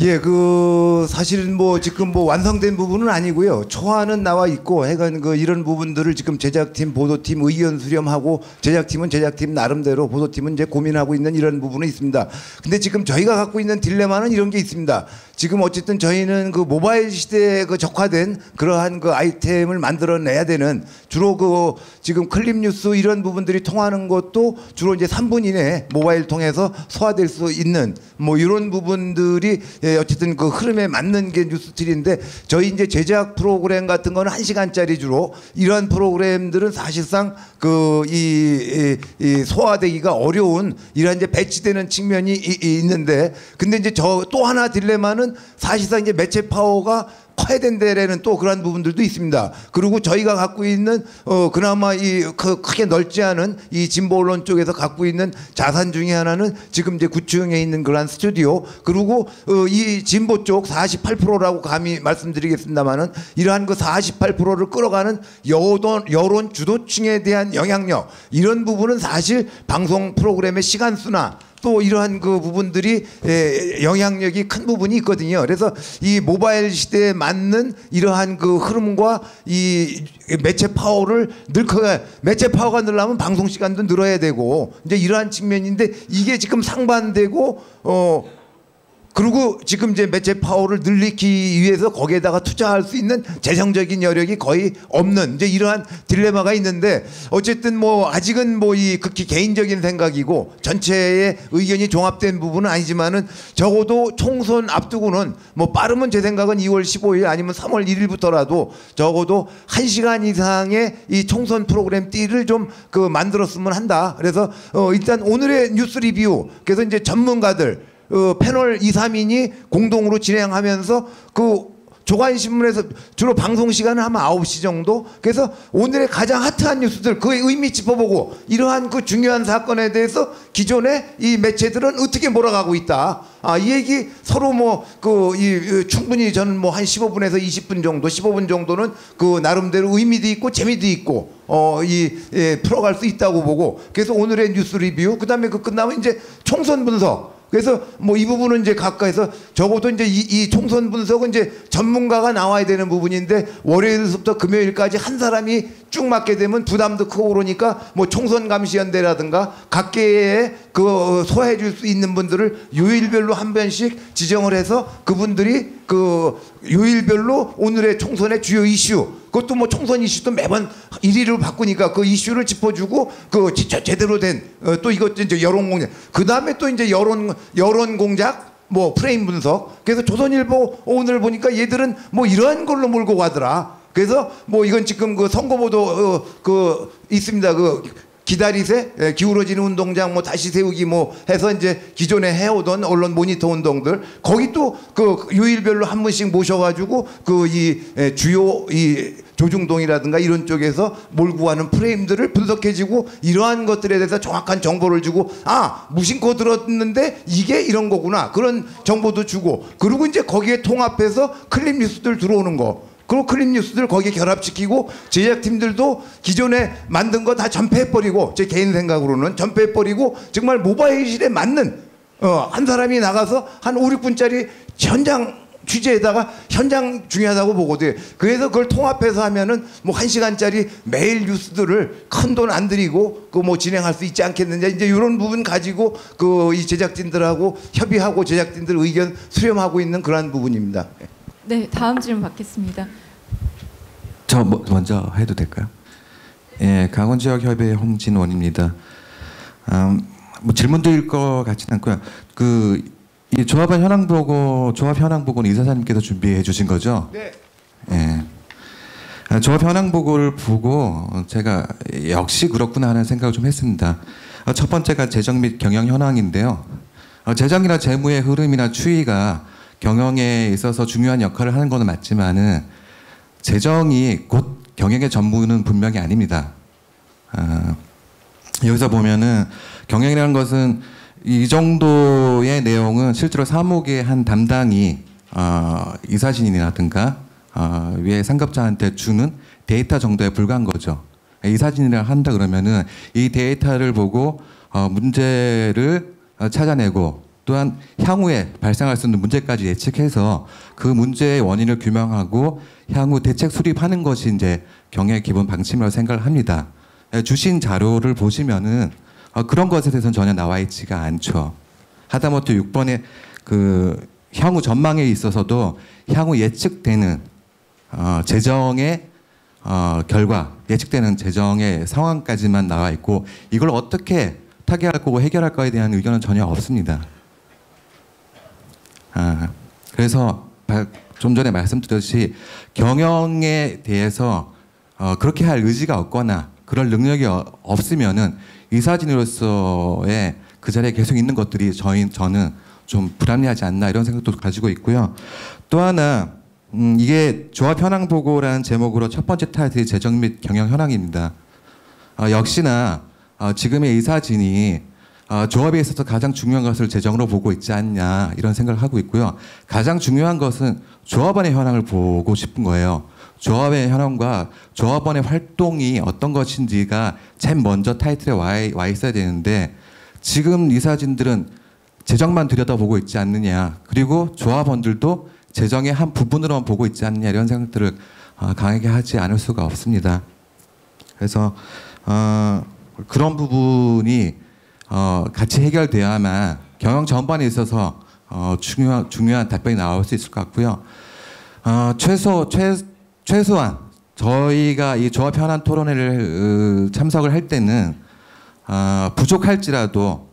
예, 그 사실은 뭐 지금 뭐 완성된 부분은 아니고요. 초안은 나와 있고 해간 그 이런 부분들을 지금 제작팀, 보도팀 의견 수렴하고, 제작팀은 제작팀 나름대로, 보도팀은 이제 고민하고 있는 이런 부분은 있습니다. 근데 지금 저희가 갖고 있는 딜레마는 이런 게 있습니다. 지금 어쨌든 저희는 그 모바일 시대에 그 적화된 그러한 그 아이템을 만들어내야 되는, 주로 그 지금 클립 뉴스 이런 부분들이 통하는 것도 주로 이제 3분 이내에 모바일 통해서 소화될 수 있는 뭐 이런 부분들이 어쨌든 그 흐름에 맞는 게 뉴스틸인데, 저희 이제 제작 프로그램 같은 거는 1시간짜리 주로, 이러한 프로그램들은 사실상 그 이 소화되기가 어려운 이러한 이제 배치되는 측면이 있는데, 근데 이제 저 또 하나 딜레마는 사실상 이제 매체 파워가 커야 된다라는 또 그런 부분들도 있습니다. 그리고 저희가 갖고 있는 그나마 이 크게 넓지 않은 이 진보 언론 쪽에서 갖고 있는 자산 중에 하나는 지금 이제 구층에 있는 그런 스튜디오, 그리고 이 진보 쪽 48%라고 감히 말씀드리겠습니다만은, 이러한 그 48%를 끌어가는 여론 주도층에 대한 영향력, 이런 부분은 사실 방송 프로그램의 시간수나 또 이러한 그 부분들이 영향력이 큰 부분이 있거든요. 그래서 이 모바일 시대에 맞는 이러한 그 흐름과 이 매체 파워를 매체 파워가 늘려면 방송 시간도 늘어야 되고, 이제 이러한 측면인데, 이게 지금 상반되고 그리고 지금 이제 매체 파워를 늘리기 위해서 거기에다가 투자할 수 있는 재정적인 여력이 거의 없는 이제 이러한 딜레마가 있는데 어쨌든 뭐 아직은 뭐 이 극히 개인적인 생각이고 전체의 의견이 종합된 부분은 아니지만은 적어도 총선 앞두고는 뭐 빠르면 제 생각은 2월 15일 아니면 3월 1일부터라도 적어도 1시간 이상의 이 총선 프로그램 띠를 좀 그 만들었으면 한다. 그래서 일단 오늘의 뉴스 리뷰 그래서 이제 전문가들 패널 2, 3인이 공동으로 진행하면서 그 조간신문에서 주로 방송 시간은 한 9시 정도 그래서 오늘의 가장 핫한 뉴스들 그 의미 짚어보고 이러한 그 중요한 사건에 대해서 기존의 이 매체들은 어떻게 몰아가고 있다. 이 얘기 서로 뭐 충분히 저는 뭐 한 15분에서 20분 정도 15분 정도는 그 나름대로 의미도 있고 재미도 있고 풀어갈 수 있다고 보고 그래서 오늘의 뉴스 리뷰 그다음에 그 끝나면 이제 총선 분석 그래서 뭐 이 부분은 이제 가까이서 적어도 이제 이 총선 분석은 이제 전문가가 나와야 되는 부분인데 월요일부터 금요일까지 한 사람이 쭉 맡게 되면 부담도 크고 그러니까 뭐 총선 감시연대라든가 각계에 그 소화해 줄 수 있는 분들을 요일별로 한 번씩 지정을 해서 그분들이 그 요일별로 오늘의 총선의 주요 이슈 그것도 뭐 총선 이슈도 매번 1위로 바꾸니까 그 이슈를 짚어주고 그 제대로 된 또 이것도 이제 여론 공작 그 다음에 또 이제 여론 공작 뭐 프레임 분석 그래서 조선일보 오늘 보니까 얘들은 뭐 이러한 걸로 몰고 가더라. 그래서 뭐 이건 지금 그 선거보도 그 있습니다. 그 기다리세 기울어지는 운동장 뭐 다시 세우기 뭐 해서 이제 기존에 해오던 언론 모니터 운동들 거기 또 그 요일별로 한 분씩 모셔가지고 그 이 주요 이 조중동이라든가 이런 쪽에서 몰고 가는 프레임들을 분석해주고 이러한 것들에 대해서 정확한 정보를 주고 무심코 들었는데 이게 이런 거구나 그런 정보도 주고 그리고 이제 거기에 통합해서 클립 뉴스들 들어오는 거 그리고 클립 뉴스들 거기에 결합시키고 제작팀들도 기존에 만든 거 다 전폐해버리고 제 개인 생각으로는 전폐해버리고 정말 모바일실에 맞는 한 사람이 나가서 한 5, 6분짜리 현장 취재에다가 현장 중요하다고 보거든요. 그래서 그걸 통합해서 하면은 뭐 1시간짜리 매일 뉴스들을 큰 돈 안 들이고 그 뭐 진행할 수 있지 않겠느냐 이제 이런 부분 가지고 그 이 제작진들하고 협의하고 제작진들 의견 수렴하고 있는 그러한 부분입니다. 네, 다음 질문 받겠습니다. 저 먼저 해도 될까요? 예, 강원지역협의회 홍진원입니다. 뭐 질문 드릴 것 같지는 않고요. 이 조합 현황 보고는 이사장님께서 준비해 주신 거죠? 네. 예. 조합 현황 보고를 보고 제가 역시 그렇구나 하는 생각을 좀 했습니다. 첫 번째가 재정 및 경영 현황인데요. 재정이나 재무의 흐름이나 추이가 경영에 있어서 중요한 역할을 하는 것은 맞지만은 재정이 곧 경영의 전부는 분명히 아닙니다. 여기서 보면은 경영이라는 것은 이 정도의 내용은 실제로 사무의 한 담당이 이사진이라든가 위에 상급자한테 주는 데이터 정도에 불과한 거죠. 이사진이라 한다 그러면은 이 데이터를 보고 문제를 찾아내고 또한 향후에 발생할 수 있는 문제까지 예측해서 그 문제의 원인을 규명하고 향후 대책 수립하는 것이 이제 경영의 기본 방침이라고 생각을 합니다. 주신 자료를 보시면은 그런 것에 대해서는 전혀 나와 있지가 않죠. 하다못해 6번의 그 향후 전망에 있어서도 향후 예측되는 재정의 결과, 예측되는 재정의 상황까지만 나와 있고 이걸 어떻게 타개할 거고 해결할 거에 대한 의견은 전혀 없습니다. 그래서 좀 전에 말씀드렸듯이 경영에 대해서 그렇게 할 의지가 없거나 그럴 능력이 없으면은 이사진으로서의 그 자리에 계속 있는 것들이 저는 좀 불합리하지 않나 이런 생각도 가지고 있고요. 또 하나 이게 조합 현황 보고라는 제목으로 첫 번째 타이틀이 재정 및 경영 현황입니다. 역시나 지금의 이사진이 조합에 있어서 가장 중요한 것을 재정으로 보고 있지 않냐 이런 생각을 하고 있고요. 가장 중요한 것은 조합원의 현황을 보고 싶은 거예요. 조합의 현황과 조합원의 활동이 어떤 것인지가 제일 먼저 타이틀에 와 있어야 되는데 지금 이사진들은 재정만 들여다보고 있지 않느냐 그리고 조합원들도 재정의 한 부분으로만 보고 있지 않느냐 이런 생각들을 강하게 하지 않을 수가 없습니다. 그래서 그런 부분이 같이 해결되어야만 경영 전반에 있어서 중요한 답변이 나올 수 있을 것 같고요. 최소한 저희가 이 조합 현안 토론회를 참석을 할 때는 부족할지라도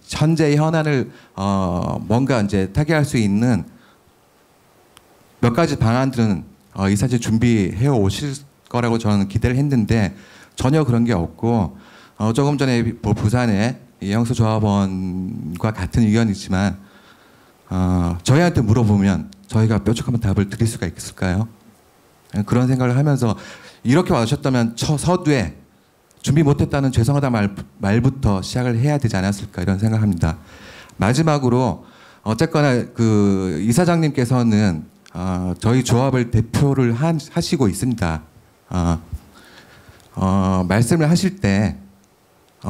현재의 현안을 뭔가 이제 타개할 수 있는 몇 가지 방안들은 이사님 준비해 오실 거라고 저는 기대를 했는데 전혀 그런 게 없고 조금 전에 부산의 영수 조합원과 같은 의견이지만 저희한테 물어보면 저희가 뾰족한 답을 드릴 수가 있을까요? 그런 생각을 하면서 이렇게 와주셨다면 서두에 준비 못했다는 죄송하다 말부터 시작을 해야 되지 않았을까 이런 생각합니다. 마지막으로 어쨌거나 그 이사장님께서는 저희 조합을 대표를 하시고 있습니다. 말씀을 하실 때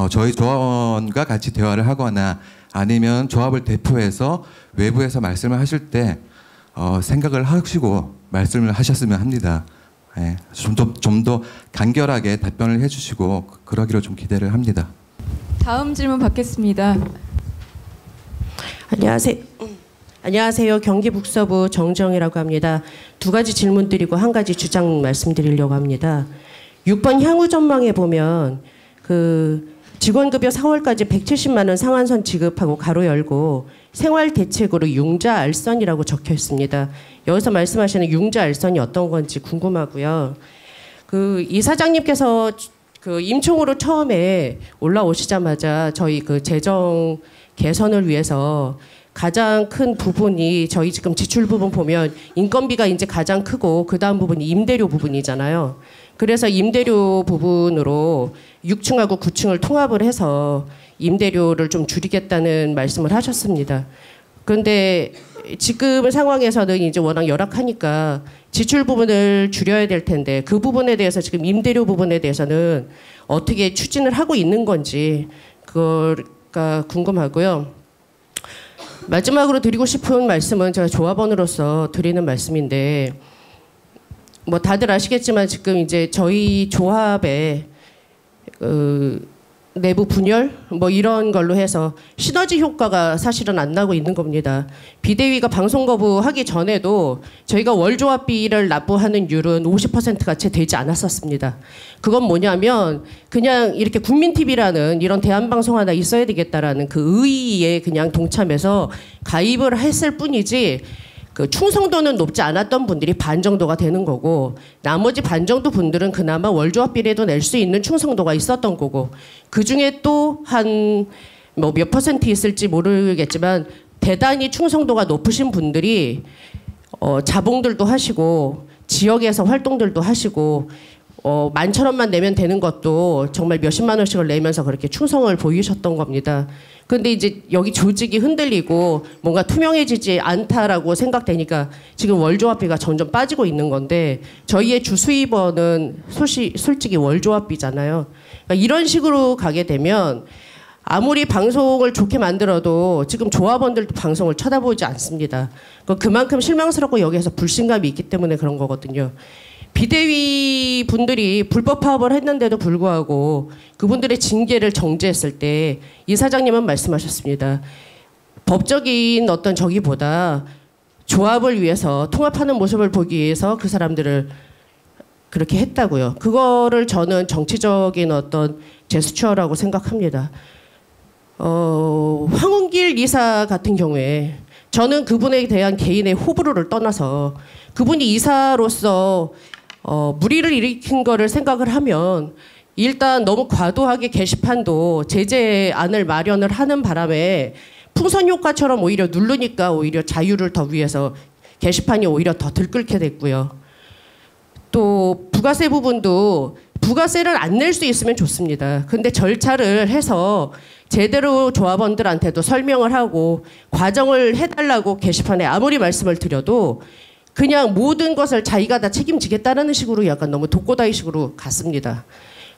저희 조합원과 같이 대화를 하거나 아니면 조합을 대표해서 외부에서 말씀을 하실 때 생각을 하시고 말씀을 하셨으면 합니다. 예, 좀 더 간결하게 답변을 해주시고 그러기로 좀 기대를 합니다. 다음 질문 받겠습니다. 안녕하세요. 경기 북서부 정정이라고 합니다. 두 가지 질문 드리고 한 가지 주장 말씀드리려고 합니다. 6번 향후 전망에 보면 그 직원급여 4월까지 170만 원 상한선 지급하고 가로 열고 생활 대책으로 융자 알선이라고 적혀 있습니다. 여기서 말씀하시는 융자 알선이 어떤 건지 궁금하고요. 그 이사장님께서 그 임총으로 처음에 올라오시자마자 저희 그 재정 개선을 위해서 가장 큰 부분이 저희 지금 지출 부분 보면 인건비가 이제 가장 크고 그 다음 부분이 임대료 부분이잖아요. 그래서 임대료 부분으로 6층하고 9층을 통합을 해서 임대료를 좀 줄이겠다는 말씀을 하셨습니다. 그런데 지금 상황에서는 이제 워낙 열악하니까 지출 부분을 줄여야 될 텐데 그 부분에 대해서 지금 임대료 부분에 대해서는 어떻게 추진을 하고 있는 건지 그거가 궁금하고요. 마지막으로 드리고 싶은 말씀은 제가 조합원으로서 드리는 말씀인데 뭐 다들 아시겠지만 지금 이제 저희 조합의 내부 분열 뭐 이런 걸로 해서 시너지 효과가 사실은 안 나고 있는 겁니다. 비대위가 방송 거부하기 전에도 저희가 월조합비를 납부하는 율은 50%가 채 되지 않았었습니다. 그건 뭐냐면 그냥 이렇게 국민TV라는 이런 대한방송 하나 있어야 되겠다라는 그 의의에 그냥 동참해서 가입을 했을 뿐이지 그 충성도는 높지 않았던 분들이 반 정도가 되는 거고 나머지 반 정도 분들은 그나마 월조합비라도 낼 수 있는 충성도가 있었던 거고 그중에 또 한 뭐 몇 % 있을지 모르겠지만 대단히 충성도가 높으신 분들이 자봉들도 하시고 지역에서 활동들도 하시고 11,000원만 내면 되는 것도 정말 몇십만 원씩을 내면서 그렇게 충성을 보이셨던 겁니다. 근데 이제 여기 조직이 흔들리고 뭔가 투명해지지 않다라고 생각되니까 지금 월조합비가 점점 빠지고 있는 건데 저희의 주 수입원은 솔직히 월조합비잖아요. 그러니까 이런 식으로 가게 되면 아무리 방송을 좋게 만들어도 지금 조합원들도 방송을 쳐다보지 않습니다. 그만큼 실망스럽고 여기에서 불신감이 있기 때문에 그런 거거든요. 비대위 분들이 불법 파업을 했는데도 불구하고 그분들의 징계를 정지했을 때 이사장님은 말씀하셨습니다. 법적인 어떤 저기보다 조합을 위해서 통합하는 모습을 보기 위해서 그 사람들을 그렇게 했다고요. 그거를 저는 정치적인 어떤 제스처라고 생각합니다. 황운길 이사 같은 경우에 저는 그분에 대한 개인의 호불호를 떠나서 그분이 이사로서 무리를 일으킨 거를 생각을 하면 일단 너무 과도하게 게시판도 제재안을 마련을 하는 바람에 풍선 효과처럼 오히려 누르니까 오히려 자유를 더 위해서 게시판이 오히려 더 들끓게 됐고요. 또 부가세 부분도 부가세를 안 낼 수 있으면 좋습니다. 근데 절차를 해서 제대로 조합원들한테도 설명을 하고 과정을 해달라고 게시판에 아무리 말씀을 드려도 그냥 모든 것을 자기가 다 책임지겠다는 식으로 약간 너무 독고다이식으로 갔습니다.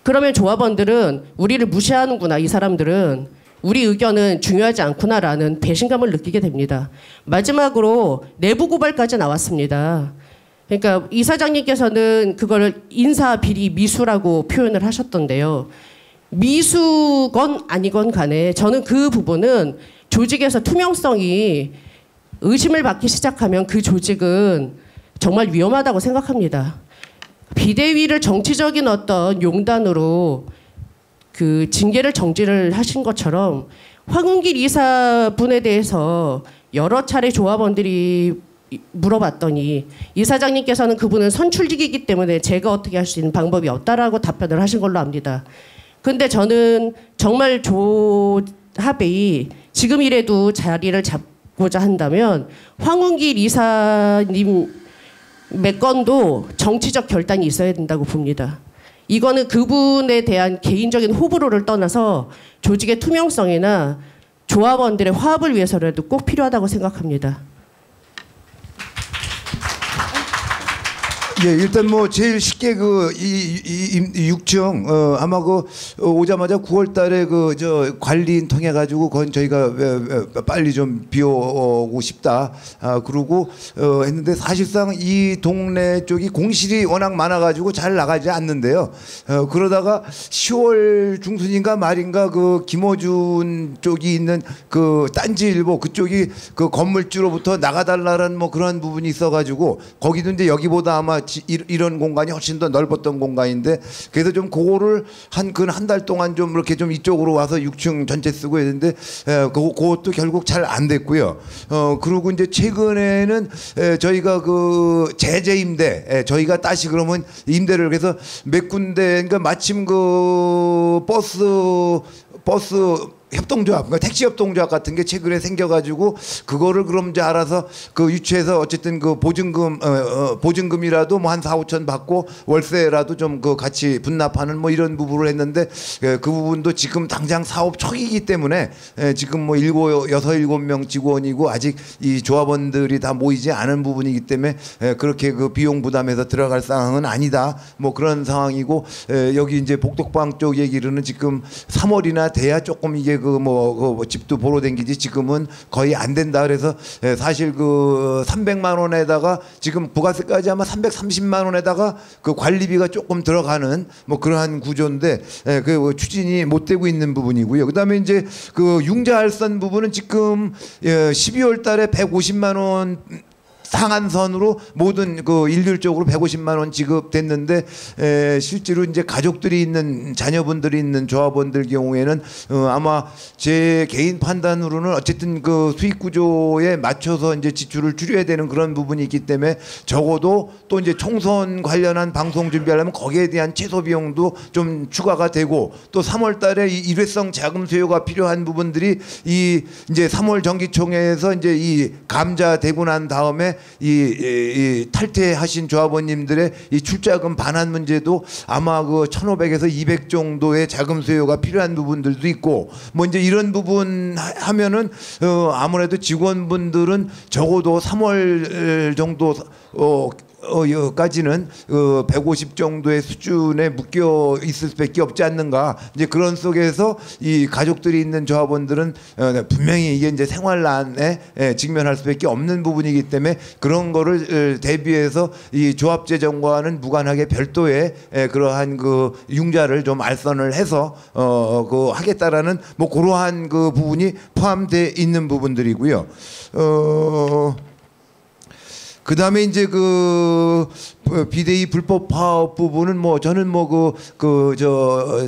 그러면 조합원들은 우리를 무시하는구나, 이 사람들은 우리 의견은 중요하지 않구나라는 배신감을 느끼게 됩니다. 마지막으로 내부 고발까지 나왔습니다. 그러니까 이사장님께서는 그걸 인사 비리 미수라고 표현을 하셨던데요. 미수건 아니건 간에 저는 그 부분은 조직에서 투명성이 의심을 받기 시작하면 그 조직은 정말 위험하다고 생각합니다. 비대위를 정치적인 어떤 용단으로 그 징계를 정지를 하신 것처럼 황운길 이사분에 대해서 여러 차례 조합원들이 물어봤더니 이사장님께서는 그분은 선출직이기 때문에 제가 어떻게 할 수 있는 방법이 없다라고 답변을 하신 걸로 압니다. 근데 저는 정말 조합이 지금이라도 자리를 잡고자 한다면 황운길 이사님 몇 건도 정치적 결단이 있어야 된다고 봅니다. 이거는 그분에 대한 개인적인 호불호를 떠나서 조직의 투명성이나 조합원들의 화합을 위해서라도 꼭 필요하다고 생각합니다. 예, 일단 뭐 제일 쉽게 이 6층 아마 오자마자 9월달에 저 관리인 통해 가지고 그건 저희가 빨리 좀 비워오고 싶다. 그러고 했는데 사실상 이 동네 쪽이 공실이 워낙 많아 가지고 잘 나가지 않는데요. 그러다가 10월 중순인가 말인가 그 김어준 쪽이 있는 그 딴지일보 그쪽이 그 건물주로부터 나가달라는 뭐 그런 부분이 있어 가지고 거기도 이제 여기보다 아마 이런 공간이 훨씬 더 넓었던 공간인데 그래서 좀 그거를 한 달 동안 좀 이렇게 좀 이쪽으로 와서 6층 전체 쓰고 했는데 그것도 결국 잘 안 됐고요. 그리고 이제 최근에는 저희가 그 제재 임대 저희가 다시 그러면 임대를 그래서 몇 군데 그러니까 마침 그 버스 협동조합, 그러니까 택시 협동조합 같은 게 최근에 생겨가지고 그거를 그럼 이제 알아서 그 유치해서 어쨌든 그 보증금이라도 뭐 한 4, 5천 받고 월세라도 좀 그 같이 분납하는 뭐 이런 부분을 했는데 그 부분도 지금 당장 사업 초기이기 때문에 지금 뭐 6, 7명 직원이고 아직 이 조합원들이 다 모이지 않은 부분이기 때문에 그렇게 그 비용 부담해서 들어갈 상황은 아니다. 뭐 그런 상황이고 여기 이제 복덕방 쪽 얘기로는 지금 3월이나 돼야 조금 이게 그 집도 보러 댕기지 지금은 거의 안 된다. 그래서 사실 그 300만 원에다가 지금 부가세까지 아마 330만 원에다가 그 관리비가 조금 들어가는 뭐 그러한 구조인데 그 추진이 못 되고 있는 부분이고요. 그다음에 이제 그 융자할선 부분은 지금 12월 달에 150만 원 상한선으로 모든 그 일률적으로 150만 원 지급됐는데 실제로 이제 가족들이 있는 자녀분들이 있는 조합원들 경우에는 아마 제 개인 판단으로는 어쨌든 그 수익 구조에 맞춰서 이제 지출을 줄여야 되는 그런 부분이 있기 때문에 적어도 또 이제 총선 관련한 방송 준비하려면 거기에 대한 최소 비용도 좀 추가가 되고 또 3월 달에 이 일회성 자금 수요가 필요한 부분들이 이 이제 3월 정기총회에서 이제 이 감자되고 난 다음에 이 탈퇴하신 조합원님들의 이 출자금 반환 문제도 아마 그 1,500에서 200 정도의 자금 수요가 필요한 부분들도 있고 뭐 이제 이런 부분 하면은 아무래도 직원분들은 적어도 3월 정도 여기까지는 150 정도의 수준에 묶여 있을 수밖에 없지 않는가. 이제 그런 속에서 이 가족들이 있는 조합원들은 분명히 이게 이제 생활난에 직면할 수밖에 없는 부분이기 때문에 그런 거를 대비해서 이 조합재정과는 무관하게 별도의 그러한 그 융자를 좀 알선을 해서 그 하겠다라는 뭐 그러한 그 부분이 포함되어 있는 부분들이고요. 그 다음에 이제 그 비대위 불법 파업 부분은 뭐 저는 뭐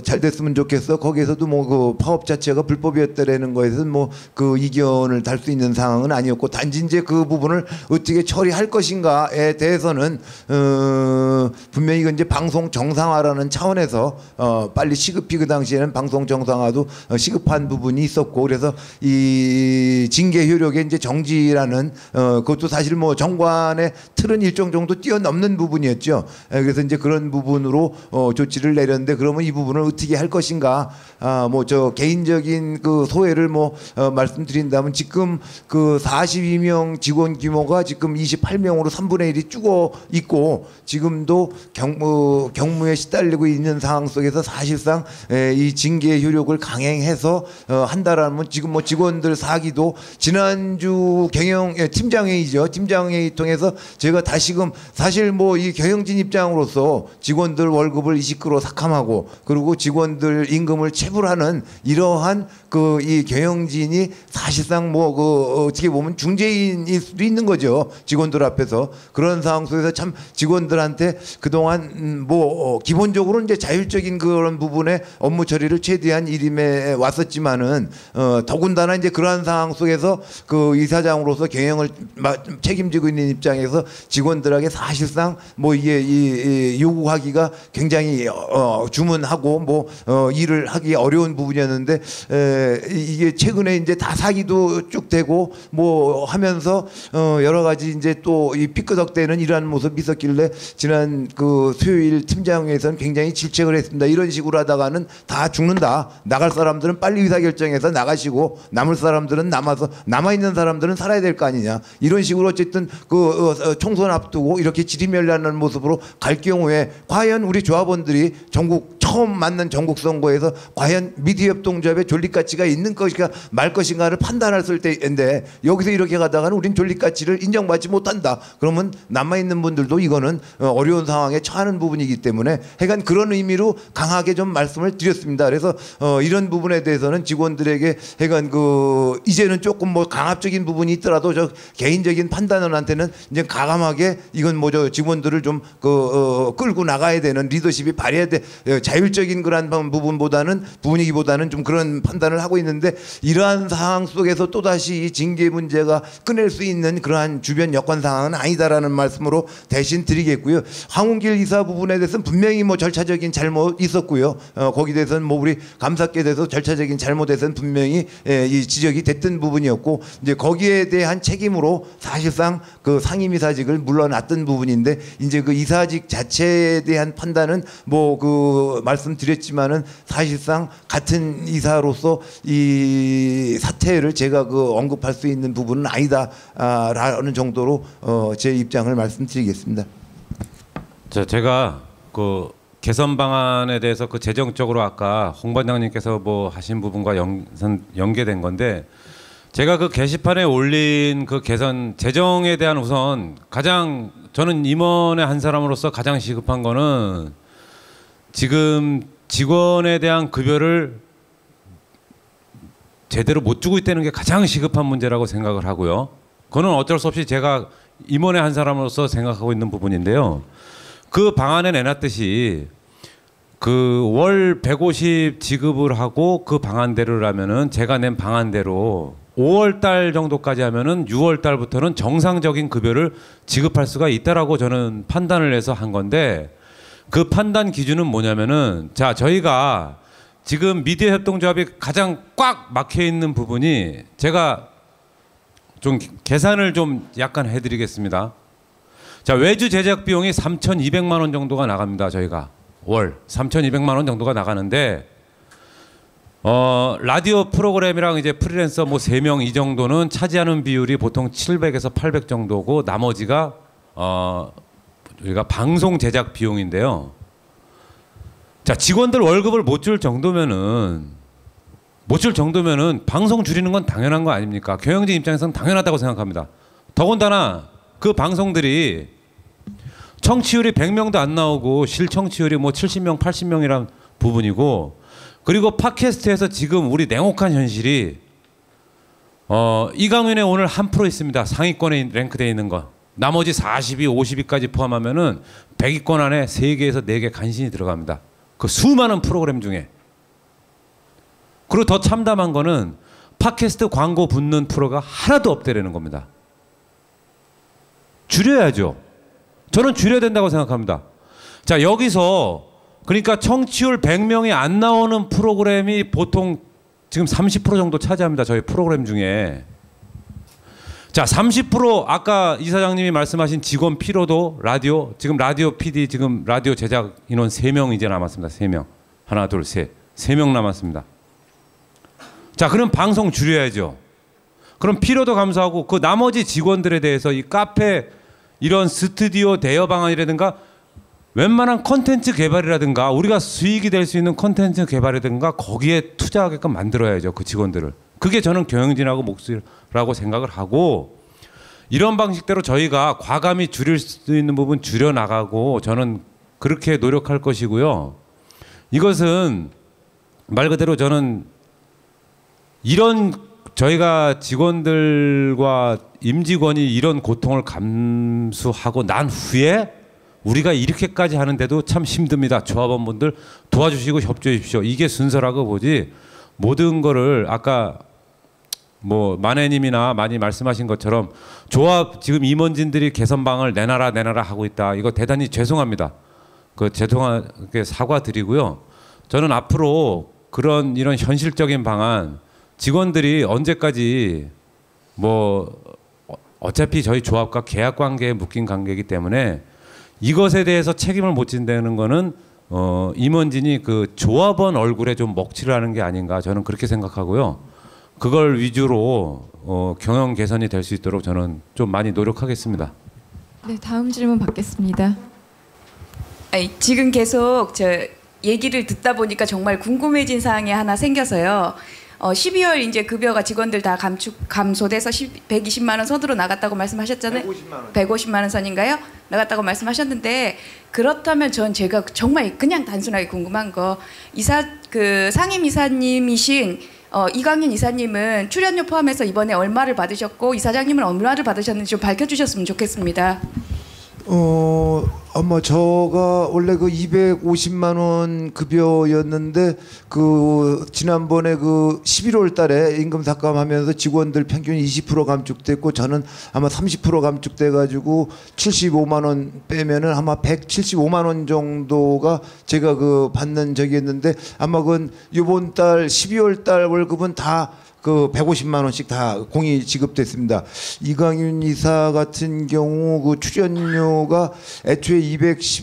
잘 됐으면 좋겠어. 거기에서도 뭐 그 파업 자체가 불법이었다라는 거에서는 뭐 그 이견을 달 수 있는 상황은 아니었고 단지 이제 그 부분을 어떻게 처리할 것인가에 대해서는 분명히 이건 이제 방송 정상화라는 차원에서 빨리 시급히 그 당시에는 방송 정상화도 시급한 부분이 있었고 그래서 이 징계 효력의 이제 정지라는 그것도 사실 뭐 정관의 틀은 일정 정도 뛰어넘는 부분이었죠. 그래서 이제 그런 부분으로 조치를 내렸는데 그러면 이 부분을 어떻게 할 것인가? 뭐 저 개인적인 그 소회를 뭐 말씀드린다면 지금 그 42명 직원 규모가 지금 28명으로 3분의 1이 죽어 있고 지금도 경무에 시달리고 있는 상황 속에서 사실상 이 징계 효력을 강행해서 한다라면 지금 뭐 직원들 사기도 지난주 경영 팀장회의죠. 팀장회의 통해서 제가 다시금 사실 뭐 뭐 이 경영진 입장으로서 직원들 월급을 20% 삭감하고 그리고 직원들 임금을 체불하는 이러한 그 이 경영진이 사실상 뭐 그 어떻게 보면 중재인일 수도 있는 거죠. 직원들 앞에서. 그런 상황 속에서 참 직원들한테 그동안 뭐 기본적으로 이제 자율적인 그런 부분에 업무 처리를 최대한 일임해 왔었지만은 더군다나 이제 그러한 상황 속에서 그 이사장으로서 경영을 책임지고 있는 입장에서 직원들에게 사실상 뭐 이게 이 요구하기가 굉장히 주문하고 뭐 일을 하기 어려운 부분이었는데 이게 최근에 이제 다 사기도 쭉 되고 뭐 하면서 여러 가지 이제 또 이 삐끄덕대는 이러한 모습이 있었길래 지난 그 수요일 팀장회에서는 굉장히 질책을 했습니다. 이런 식으로 하다가는 다 죽는다. 나갈 사람들은 빨리 의사결정해서 나가시고 남을 사람들은 남아있는 사람들은 살아야 될 거 아니냐. 이런 식으로 어쨌든 그 총선 앞두고 이렇게 지리멸리하는 모습으로 갈 경우에 과연 우리 조합원들이 전국 처음 맞는 전국 선거에서 과연 미디어협동조합의 존립 가치가 있는 것인가 말 것인가를 판단할 때인데 여기서 이렇게 가다가는 우린 존립 가치를 인정받지 못한다. 그러면 남아있는 분들도 이거는 어려운 상황에 처하는 부분이기 때문에 하여간 그런 의미로 강하게 좀 말씀을 드렸습니다. 그래서 이런 부분에 대해서는 직원들에게 하여간 그 이제는 조금 뭐 강압적인 부분이 있더라도 저 개인적인 판단원한테는 이제 가감하게 이건 뭐 저 직원들을 좀 끌고 나가야 되는 리더십이 발휘해야 돼. 자율적인 그런 부분보다는 분위기보다는 좀 그런 판단을 하고 있는데 이러한 상황 속에서 또다시 이 징계 문제가 꺼낼 수 있는 그러한 주변 여건 상황은 아니다라는 말씀으로 대신 드리겠고요. 황운길 이사 부분에 대해서는 분명히 뭐 절차적인 잘못 있었고요. 거기에 대해서는 뭐 우리 감사께 대해서 절차적인 잘못에서는 분명히 이 지적이 됐던 부분이었고 이제 거기에 대한 책임으로 사실상 그 상임이사직을 물러났던 부분인데 이제 그 이사직 자체에 대한 판단은 뭐 그 말씀드렸지만은 사실상 같은 이사로서 이 사태를 제가 그 언급할 수 있는 부분은 아니다라는 정도로 제 입장을 말씀드리겠습니다. 제가 그 개선 방안에 대해서 그 재정적으로 아까 홍 반장님께서 뭐 하신 부분과 연계된 건데 제가 그 게시판에 올린 그 개선 재정에 대한 우선 가장 저는 임원의 한 사람으로서 가장 시급한 거는 지금 직원에 대한 급여를 제대로 못 주고 있다는 게 가장 시급한 문제라고 생각을 하고요. 그거는 어쩔 수 없이 제가 임원의 한 사람으로서 생각하고 있는 부분인데요. 그 방안에 내놨듯이 그 월 150 지급을 하고 그 방안대로라면은 제가 낸 방안대로 5월 달 정도까지 하면은 6월 달부터는 정상적인 급여를 지급할 수가 있다라고 저는 판단을 해서 한 건데 그 판단 기준은 뭐냐면은 자 저희가 지금 미디어 협동조합이 가장 꽉 막혀 있는 부분이 제가 좀 계산을 좀 약간 해드리겠습니다. 자 외주 제작 비용이 3,200만 원 정도가 나갑니다. 저희가 월 3,200만 원 정도가 나가는데 라디오 프로그램이랑 이제 프리랜서 뭐 3명 이 정도는 차지하는 비율이 보통 700에서 800 정도고 나머지가 우리가 방송 제작 비용인데요. 자 직원들 월급을 못 줄 정도면은 방송 줄이는 건 당연한 거 아닙니까? 경영진 입장에서는 당연하다고 생각합니다. 더군다나 그 방송들이 청취율이 100명도 안 나오고 실청취율이 뭐 70명, 80명이란 부분이고 그리고 팟캐스트에서 지금 우리 냉혹한 현실이 이강윤의 오늘 1% 있습니다. 상위권에 랭크되어 있는 거. 나머지 40위, 50위까지 포함하면은 100위권 안에 3개에서 4개 간신히 들어갑니다. 그 수많은 프로그램 중에. 그리고 더 참담한 거는 팟캐스트 광고 붙는 프로가 하나도 없대라는 겁니다. 줄여야죠. 저는 줄여야 된다고 생각합니다. 자 여기서 그러니까 청취율 100명이 안 나오는 프로그램이 보통 지금 30% 정도 차지합니다. 저희 프로그램 중에. 자 30% 아까 이사장님이 말씀하신 직원 피로도 라디오 지금 라디오 PD 지금 라디오 제작 인원 3명 이제 남았습니다. 3명. 하나 둘 셋. 3명 남았습니다. 자 그럼 방송 줄여야죠. 그럼 피로도 감소하고 그 나머지 직원들에 대해서 이 카페 이런 스튜디오 대여 방안이라든가 웬만한 컨텐츠 개발이라든가 우리가 수익이 될 수 있는 컨텐츠 개발이라든가 거기에 투자하게끔 만들어야죠. 그 직원들을. 그게 저는 경영진하고 몫이라고 생각을 하고 이런 방식대로 저희가 과감히 줄일 수 있는 부분 줄여 나가고 저는 그렇게 노력할 것이고요. 이것은 말 그대로 저는 이런 저희가 직원들과 임직원이 이런 고통을 감수하고 난 후에 우리가 이렇게까지 하는데도 참 힘듭니다. 조합원분들 도와주시고 협조해 주십시오. 이게 순서라고 보지 모든 거를 아까 뭐 만혜님이나 많이 말씀하신 것처럼 조합 지금 임원진들이 개선방을 내놔라 하고 있다. 이거 대단히 죄송합니다. 그 죄송하게 사과드리고요. 저는 앞으로 그런 이런 현실적인 방안 직원들이 언제까지 뭐 어차피 저희 조합과 계약 관계에 묶인 관계이기 때문에 이것에 대해서 책임을 못 진다는 거는 임원진이 그 조합원 얼굴에 좀 먹칠을 하는 게 아닌가 저는 그렇게 생각하고요. 그걸 위주로 경영 개선이 될 수 있도록 저는 좀 많이 노력하겠습니다. 네, 다음 질문 받겠습니다. 아니, 지금 계속 저 얘기를 듣다 보니까 정말 궁금해진 사항이 하나 생겨서요. 12월 이제 급여가 직원들 다 감소돼서 120만 원 선으로 나갔다고 말씀하셨잖아요. 150만 원 선인가요? 나갔다고 말씀하셨는데 그렇다면 제가 정말 그냥 단순하게 궁금한 거 그 상임 이사님이신 이광윤 이사님은 출연료 포함해서 이번에 얼마를 받으셨고 이사장님은 얼마를 받으셨는지 좀 밝혀주셨으면 좋겠습니다. 아마 저가 원래 그 250만 원 급여였는데 그 지난번에 그 11월 달에 임금 삭감하면서 직원들 평균 20% 감축됐고 저는 아마 30% 감축돼 가지고 75만 원 빼면은 아마 175만 원 정도가 제가 그 받는 적이었는데 아마 그건 이번 달 12월 달 월급은 다 그 150만 원씩 다 공이 지급됐습니다. 이광윤 이사 같은 경우 그 출연료가 애초에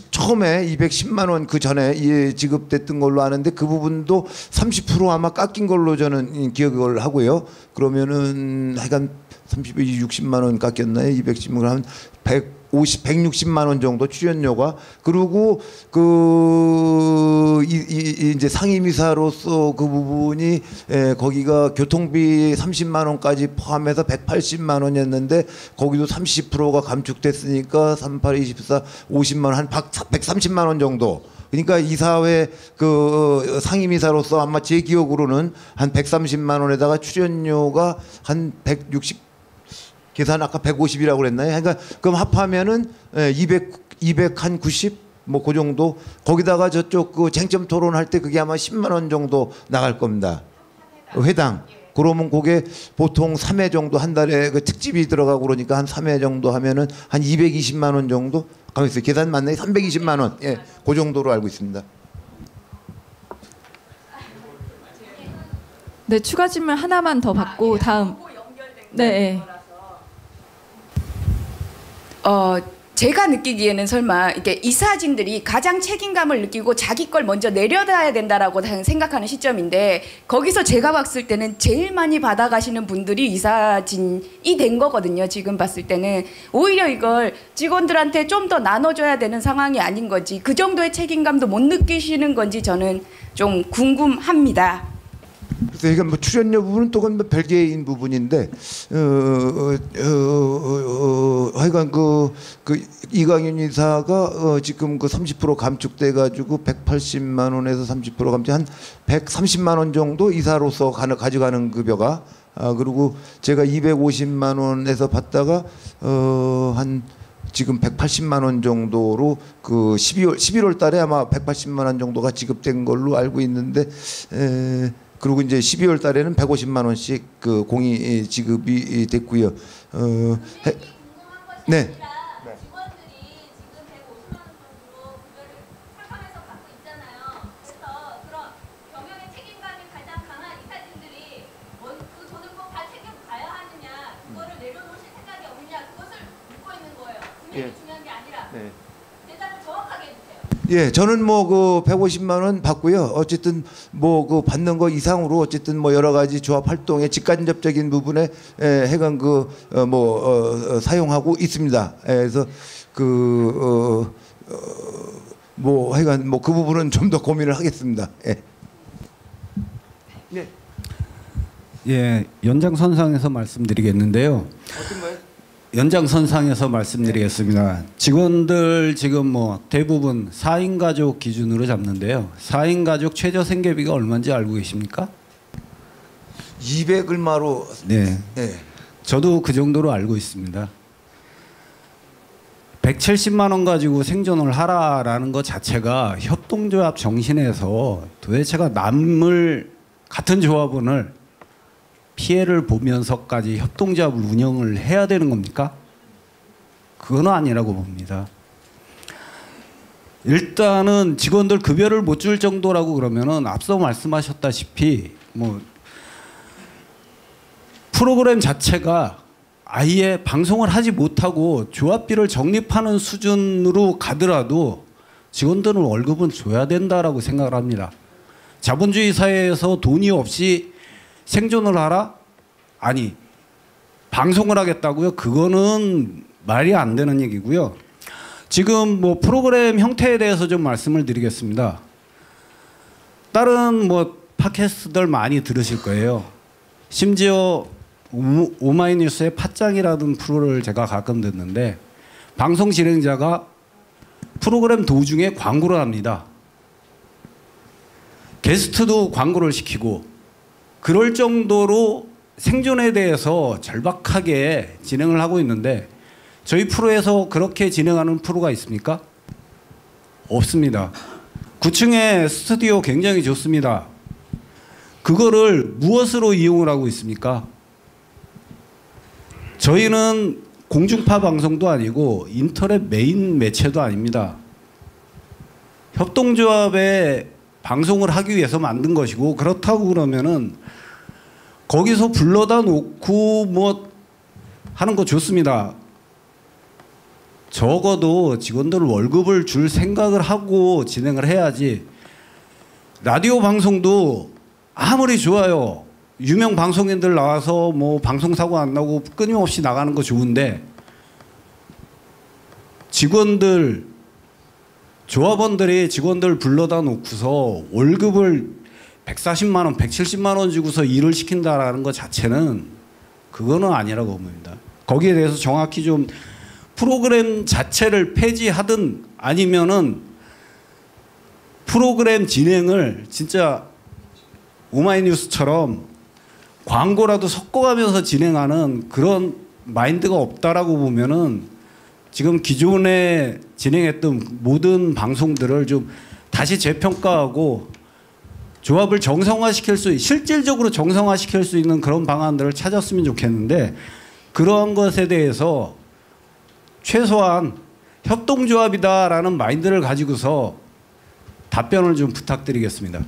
처음에 210만 원 그 전에 지급됐던 걸로 아는데 그 부분도 30% 아마 깎인 걸로 저는 기억을 하고요. 그러면은 하여간 60만 원 깎였나요? 210만 원 하면 160만 원 정도 출연료가 그리고 이제 상임이사로서 그 부분이 거기가 교통비 30만 원까지 포함해서 180만 원이었는데 거기도 30%가 감축됐으니까 38, 24, 50만 원 한 130만 원 정도. 그러니까 이사회 그 상임이사로서 아마 제 기억으로는 한 130만 원에다가 출연료가 한 160 계산 아까 150이라고 그랬나요? 그러니까 그럼 합하면은 200 한 90 뭐 그 정도 거기다가 저쪽 그 쟁점 토론할 때 그게 아마 10만 원 정도 나갈 겁니다. 회당. 그러면 그게 보통 3회 정도 한 달에 그 특집이 들어가고 그러니까 한 3회 정도 하면은 한 220만 원 정도? 가만 있어요. 계산 맞나요? 320만 원. 예. 그 정도로 알고 있습니다. 네, 추가 질문 하나만 더 받고 다음. 네. 제가 느끼기에는 설마 이게 이사진들이 가장 책임감을 느끼고 자기 걸 먼저 내려놔야 된다라고 생각하는 시점인데 거기서 제가 봤을 때는 제일 많이 받아가시는 분들이 이사진이 된 거거든요. 지금 봤을 때는 오히려 이걸 직원들한테 좀 더 나눠줘야 되는 상황이 아닌 건지 그 정도의 책임감도 못 느끼시는 건지 저는 좀 궁금합니다. 그래서 이건 뭐 출연료 부분은 또 그건 뭐 별개인 부분인데 하여간 그 이광윤 이사가 지금 그 30% 감축돼 가지고 180만 원에서 30% 감축 한 130만 원 정도 이사로서 가져가는 급여가 그리고 제가 250만 원에서 받다가 한 지금 180만 원 정도로 그 11월 달에 아마 180만 원 정도가 지급된 걸로 알고 있는데 그리고 이제 12월 달에는 150만 원씩 그 공이 지급이 됐고요. 네. 예, 저는 뭐 그 150만 원 받고요. 어쨌든 뭐 그 받는 거 이상으로 어쨌든 뭐 여러 가지 조합 활동에 직간접적인 부분에 해간 그 사용하고 있습니다. 그래서 뭐 해간 뭐 그 부분은 좀 더 고민을 하겠습니다. 예. 예, 연장선상에서 말씀드리겠는데요. 어떤 거요? 연장선상에서 말씀드리겠습니다. 직원들 지금 뭐 대부분 4인 가족 기준으로 잡는데요. 4인 가족 최저 생계비가 얼마인지 알고 계십니까? 200 얼마로. 네. 네. 저도 그 정도로 알고 있습니다. 170만 원 가지고 생존을 하라라는 것 자체가 협동조합 정신에서 도대체가 남을 같은 조합원을 피해를 보면서까지 협동조합을 운영을 해야 되는 겁니까? 그건 아니라고 봅니다. 일단은 직원들 급여를 못 줄 정도라고 그러면은 앞서 말씀하셨다시피 뭐 프로그램 자체가 아예 방송을 하지 못하고 조합비를 적립하는 수준으로 가더라도 직원들은 월급은 줘야 된다라고 생각을 합니다. 자본주의 사회에서 돈이 없이 생존을 하라? 아니, 방송을 하겠다고요? 그거는 말이 안 되는 얘기고요. 지금 뭐 프로그램 형태에 대해서 좀 말씀을 드리겠습니다. 다른 뭐 팟캐스트들 많이 들으실 거예요. 심지어 오마이뉴스의 팟짱이라는 프로를 제가 가끔 듣는데 방송 진행자가 프로그램 도중에 광고를 합니다. 게스트도 광고를 시키고 그럴 정도로 생존에 대해서 절박하게 진행을 하고 있는데 저희 프로에서 그렇게 진행하는 프로가 있습니까? 없습니다. 9층에 스튜디오 굉장히 좋습니다. 그거를 무엇으로 이용을 하고 있습니까? 저희는 공중파 방송도 아니고 인터넷 메인 매체도 아닙니다. 협동조합에 방송을 하기 위해서 만든 것이고 그렇다고 그러면은 거기서 불러다 놓고 뭐 하는 거 좋습니다. 적어도 직원들 월급을 줄 생각을 하고 진행을 해야지. 라디오 방송도 아무리 좋아요. 유명 방송인들 나와서 뭐 방송사고 안 나고 끊임없이 나가는 거 좋은데 직원들 조합원들이 직원들 불러다 놓고서 월급을 140만 원, 170만 원 주고서 일을 시킨다라는 것 자체는 그거는 아니라고 봅니다. 거기에 대해서 정확히 좀 프로그램 자체를 폐지하든 아니면은 프로그램 진행을 진짜 오마이뉴스처럼 광고라도 섞어가면서 진행하는 그런 마인드가 없다라고 보면은 지금 기존에 진행했던 모든 방송들을 좀 다시 재평가하고 조합을 정상화시킬 수, 실질적으로 정상화시킬 수 있는 그런 방안들을 찾았으면 좋겠는데 그런 것에 대해서 최소한 협동조합이다라는 마인드를 가지고서 답변을 좀 부탁드리겠습니다.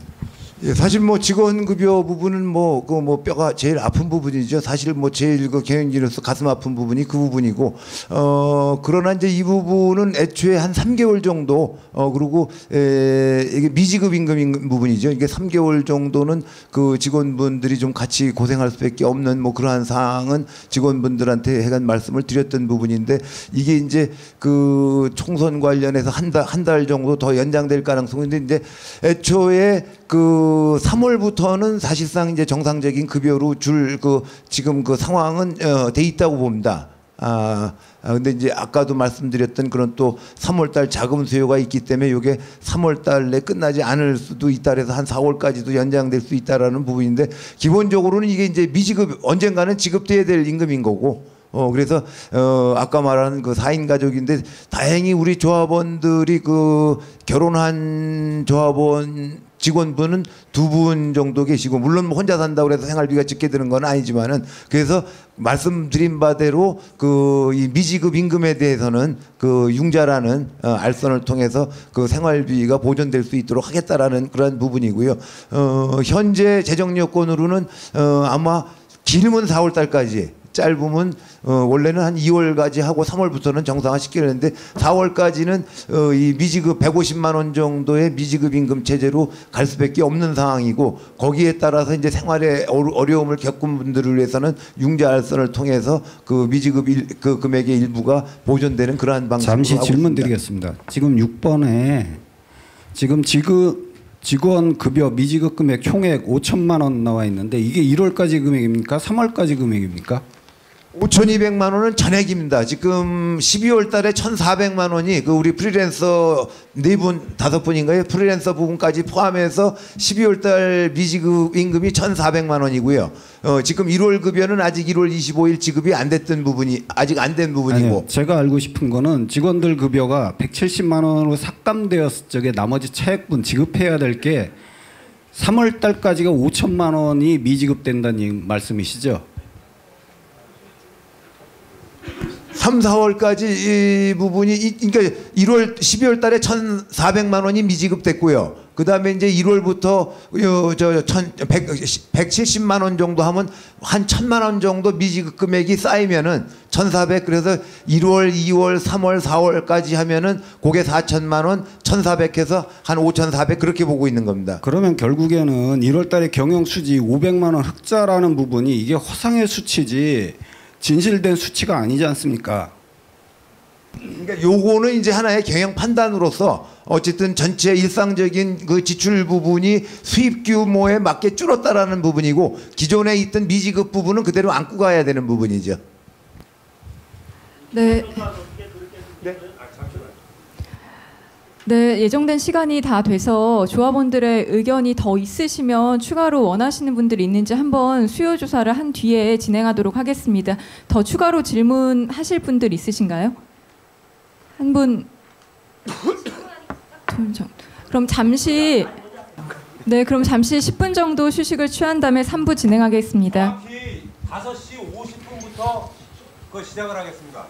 예, 사실 뭐 직원급여 부분은 뭐 그 뭐 뼈가 제일 아픈 부분이죠. 사실 뭐 제일 그 경영진으로서 가슴 아픈 부분이 그 부분이고 그러나 이제 이 부분은 애초에 한 3개월 정도 그리고 이게 미지급 임금인 부분이죠. 이게 3개월 정도는 그 직원분들이 좀 같이 고생할 수밖에 없는 뭐 그러한 사항은 직원분들한테 해간 말씀을 드렸던 부분인데 이게 이제 그 총선 관련해서 한 달 정도 더 연장될 가능성인데 이제 애초에 그 3월부터는 사실상 이제 정상적인 급여로 줄 그 지금 그 상황은 돼 있다고 봅니다. 근데 이제 아까도 말씀드렸던 그런 또 3월달 자금 수요가 있기 때문에 이게 3월달 내 끝나지 않을 수도 있다 그래서 한 4월까지도 연장될 수 있다라는 부분인데 기본적으로는 이게 이제 미지급 언젠가는 지급돼야 될 임금인 거고. 그래서 아까 말한 그 4인 가족인데 다행히 우리 조합원들이 그 결혼한 조합원 직원분은 2분 정도 계시고 물론 뭐 혼자 산다고 해서 생활비가 적게 드는 건 아니지만은 그래서 말씀드린 바대로 그 이 미지급 임금에 대해서는 그 융자라는 알선을 통해서 그 생활비가 보존될 수 있도록 하겠다라는 그런 부분이고요. 현재 재정 여건으로는 아마 길면 4월 달까지 짧으면 원래는 한 2월까지 하고 3월부터는 정상화 시키려는데 4월까지는 이 미지급 150만 원 정도의 미지급 임금 체제로 갈 수밖에 없는 상황이고 거기에 따라서 이제 생활에 어려움을 겪은 분들을 위해서는 융자 알선을 통해서 그 미지급 그 금액의 일부가 보존되는 그러한 방식으로 잠시 질문 드리겠습니다. 지금 6번에 지금 직원 급여 미지급 금액 총액 5천만 원 나와 있는데 이게 1월까지 금액입니까? 3월까지 금액입니까? 5,200만 원은 전액입니다. 지금 12월 달에 1,400만 원이 그 우리 프리랜서 4분, 5분인가요? 프리랜서 부분까지 포함해서 12월 달 미지급 임금이 1,400만 원이고요. 지금 1월 급여는 아직 1월 25일 지급이 안 됐던 부분이 아직 안 된 부분이고. 아니요, 제가 알고 싶은 거는 직원들 급여가 170만 원으로 삭감되었을 적에 나머지 차액분 지급해야 될 게 3월 달까지가 5천만 원이 미지급된다는 말씀이시죠? 3, 4월까지 이 부분이 그러니까 12월 달에 1,400만 원이 미지급됐고요. 그다음에 이제 1월부터 170만 원 정도 하면 한 1,000만 원 정도 미지급 금액이 쌓이면은 1,400 그래서 1월, 2월, 3월, 4월까지 하면은 그게 4천만 원, 1,400 해서 한 5,400 그렇게 보고 있는 겁니다. 그러면 결국에는 1월 달에 경영 수지 500만 원 흑자라는 부분이 이게 허상의 수치지 진실된 수치가 아니지 않습니까? 그러니까 요거는 이제 하나의 경영 판단으로서 어쨌든 전체 일상적인 그 지출 부분이 수입 규모에 맞게 줄었다라는 부분이고 기존에 있던 미지급 부분은 그대로 안고 가야 되는 부분이죠. 네. 네, 예정된 시간이 다 돼서 조합원들의 의견이 더 있으시면 추가로 원하시는 분들이 있는지 한번 수요 조사를 한 뒤에 진행하도록 하겠습니다. 더 추가로 질문하실 분들 있으신가요? 한 분, 그럼 잠시 10분 정도 휴식을 취한 다음에 3부 진행하겠습니다. 정확히 5시 50분부터 시작을 하겠습니다.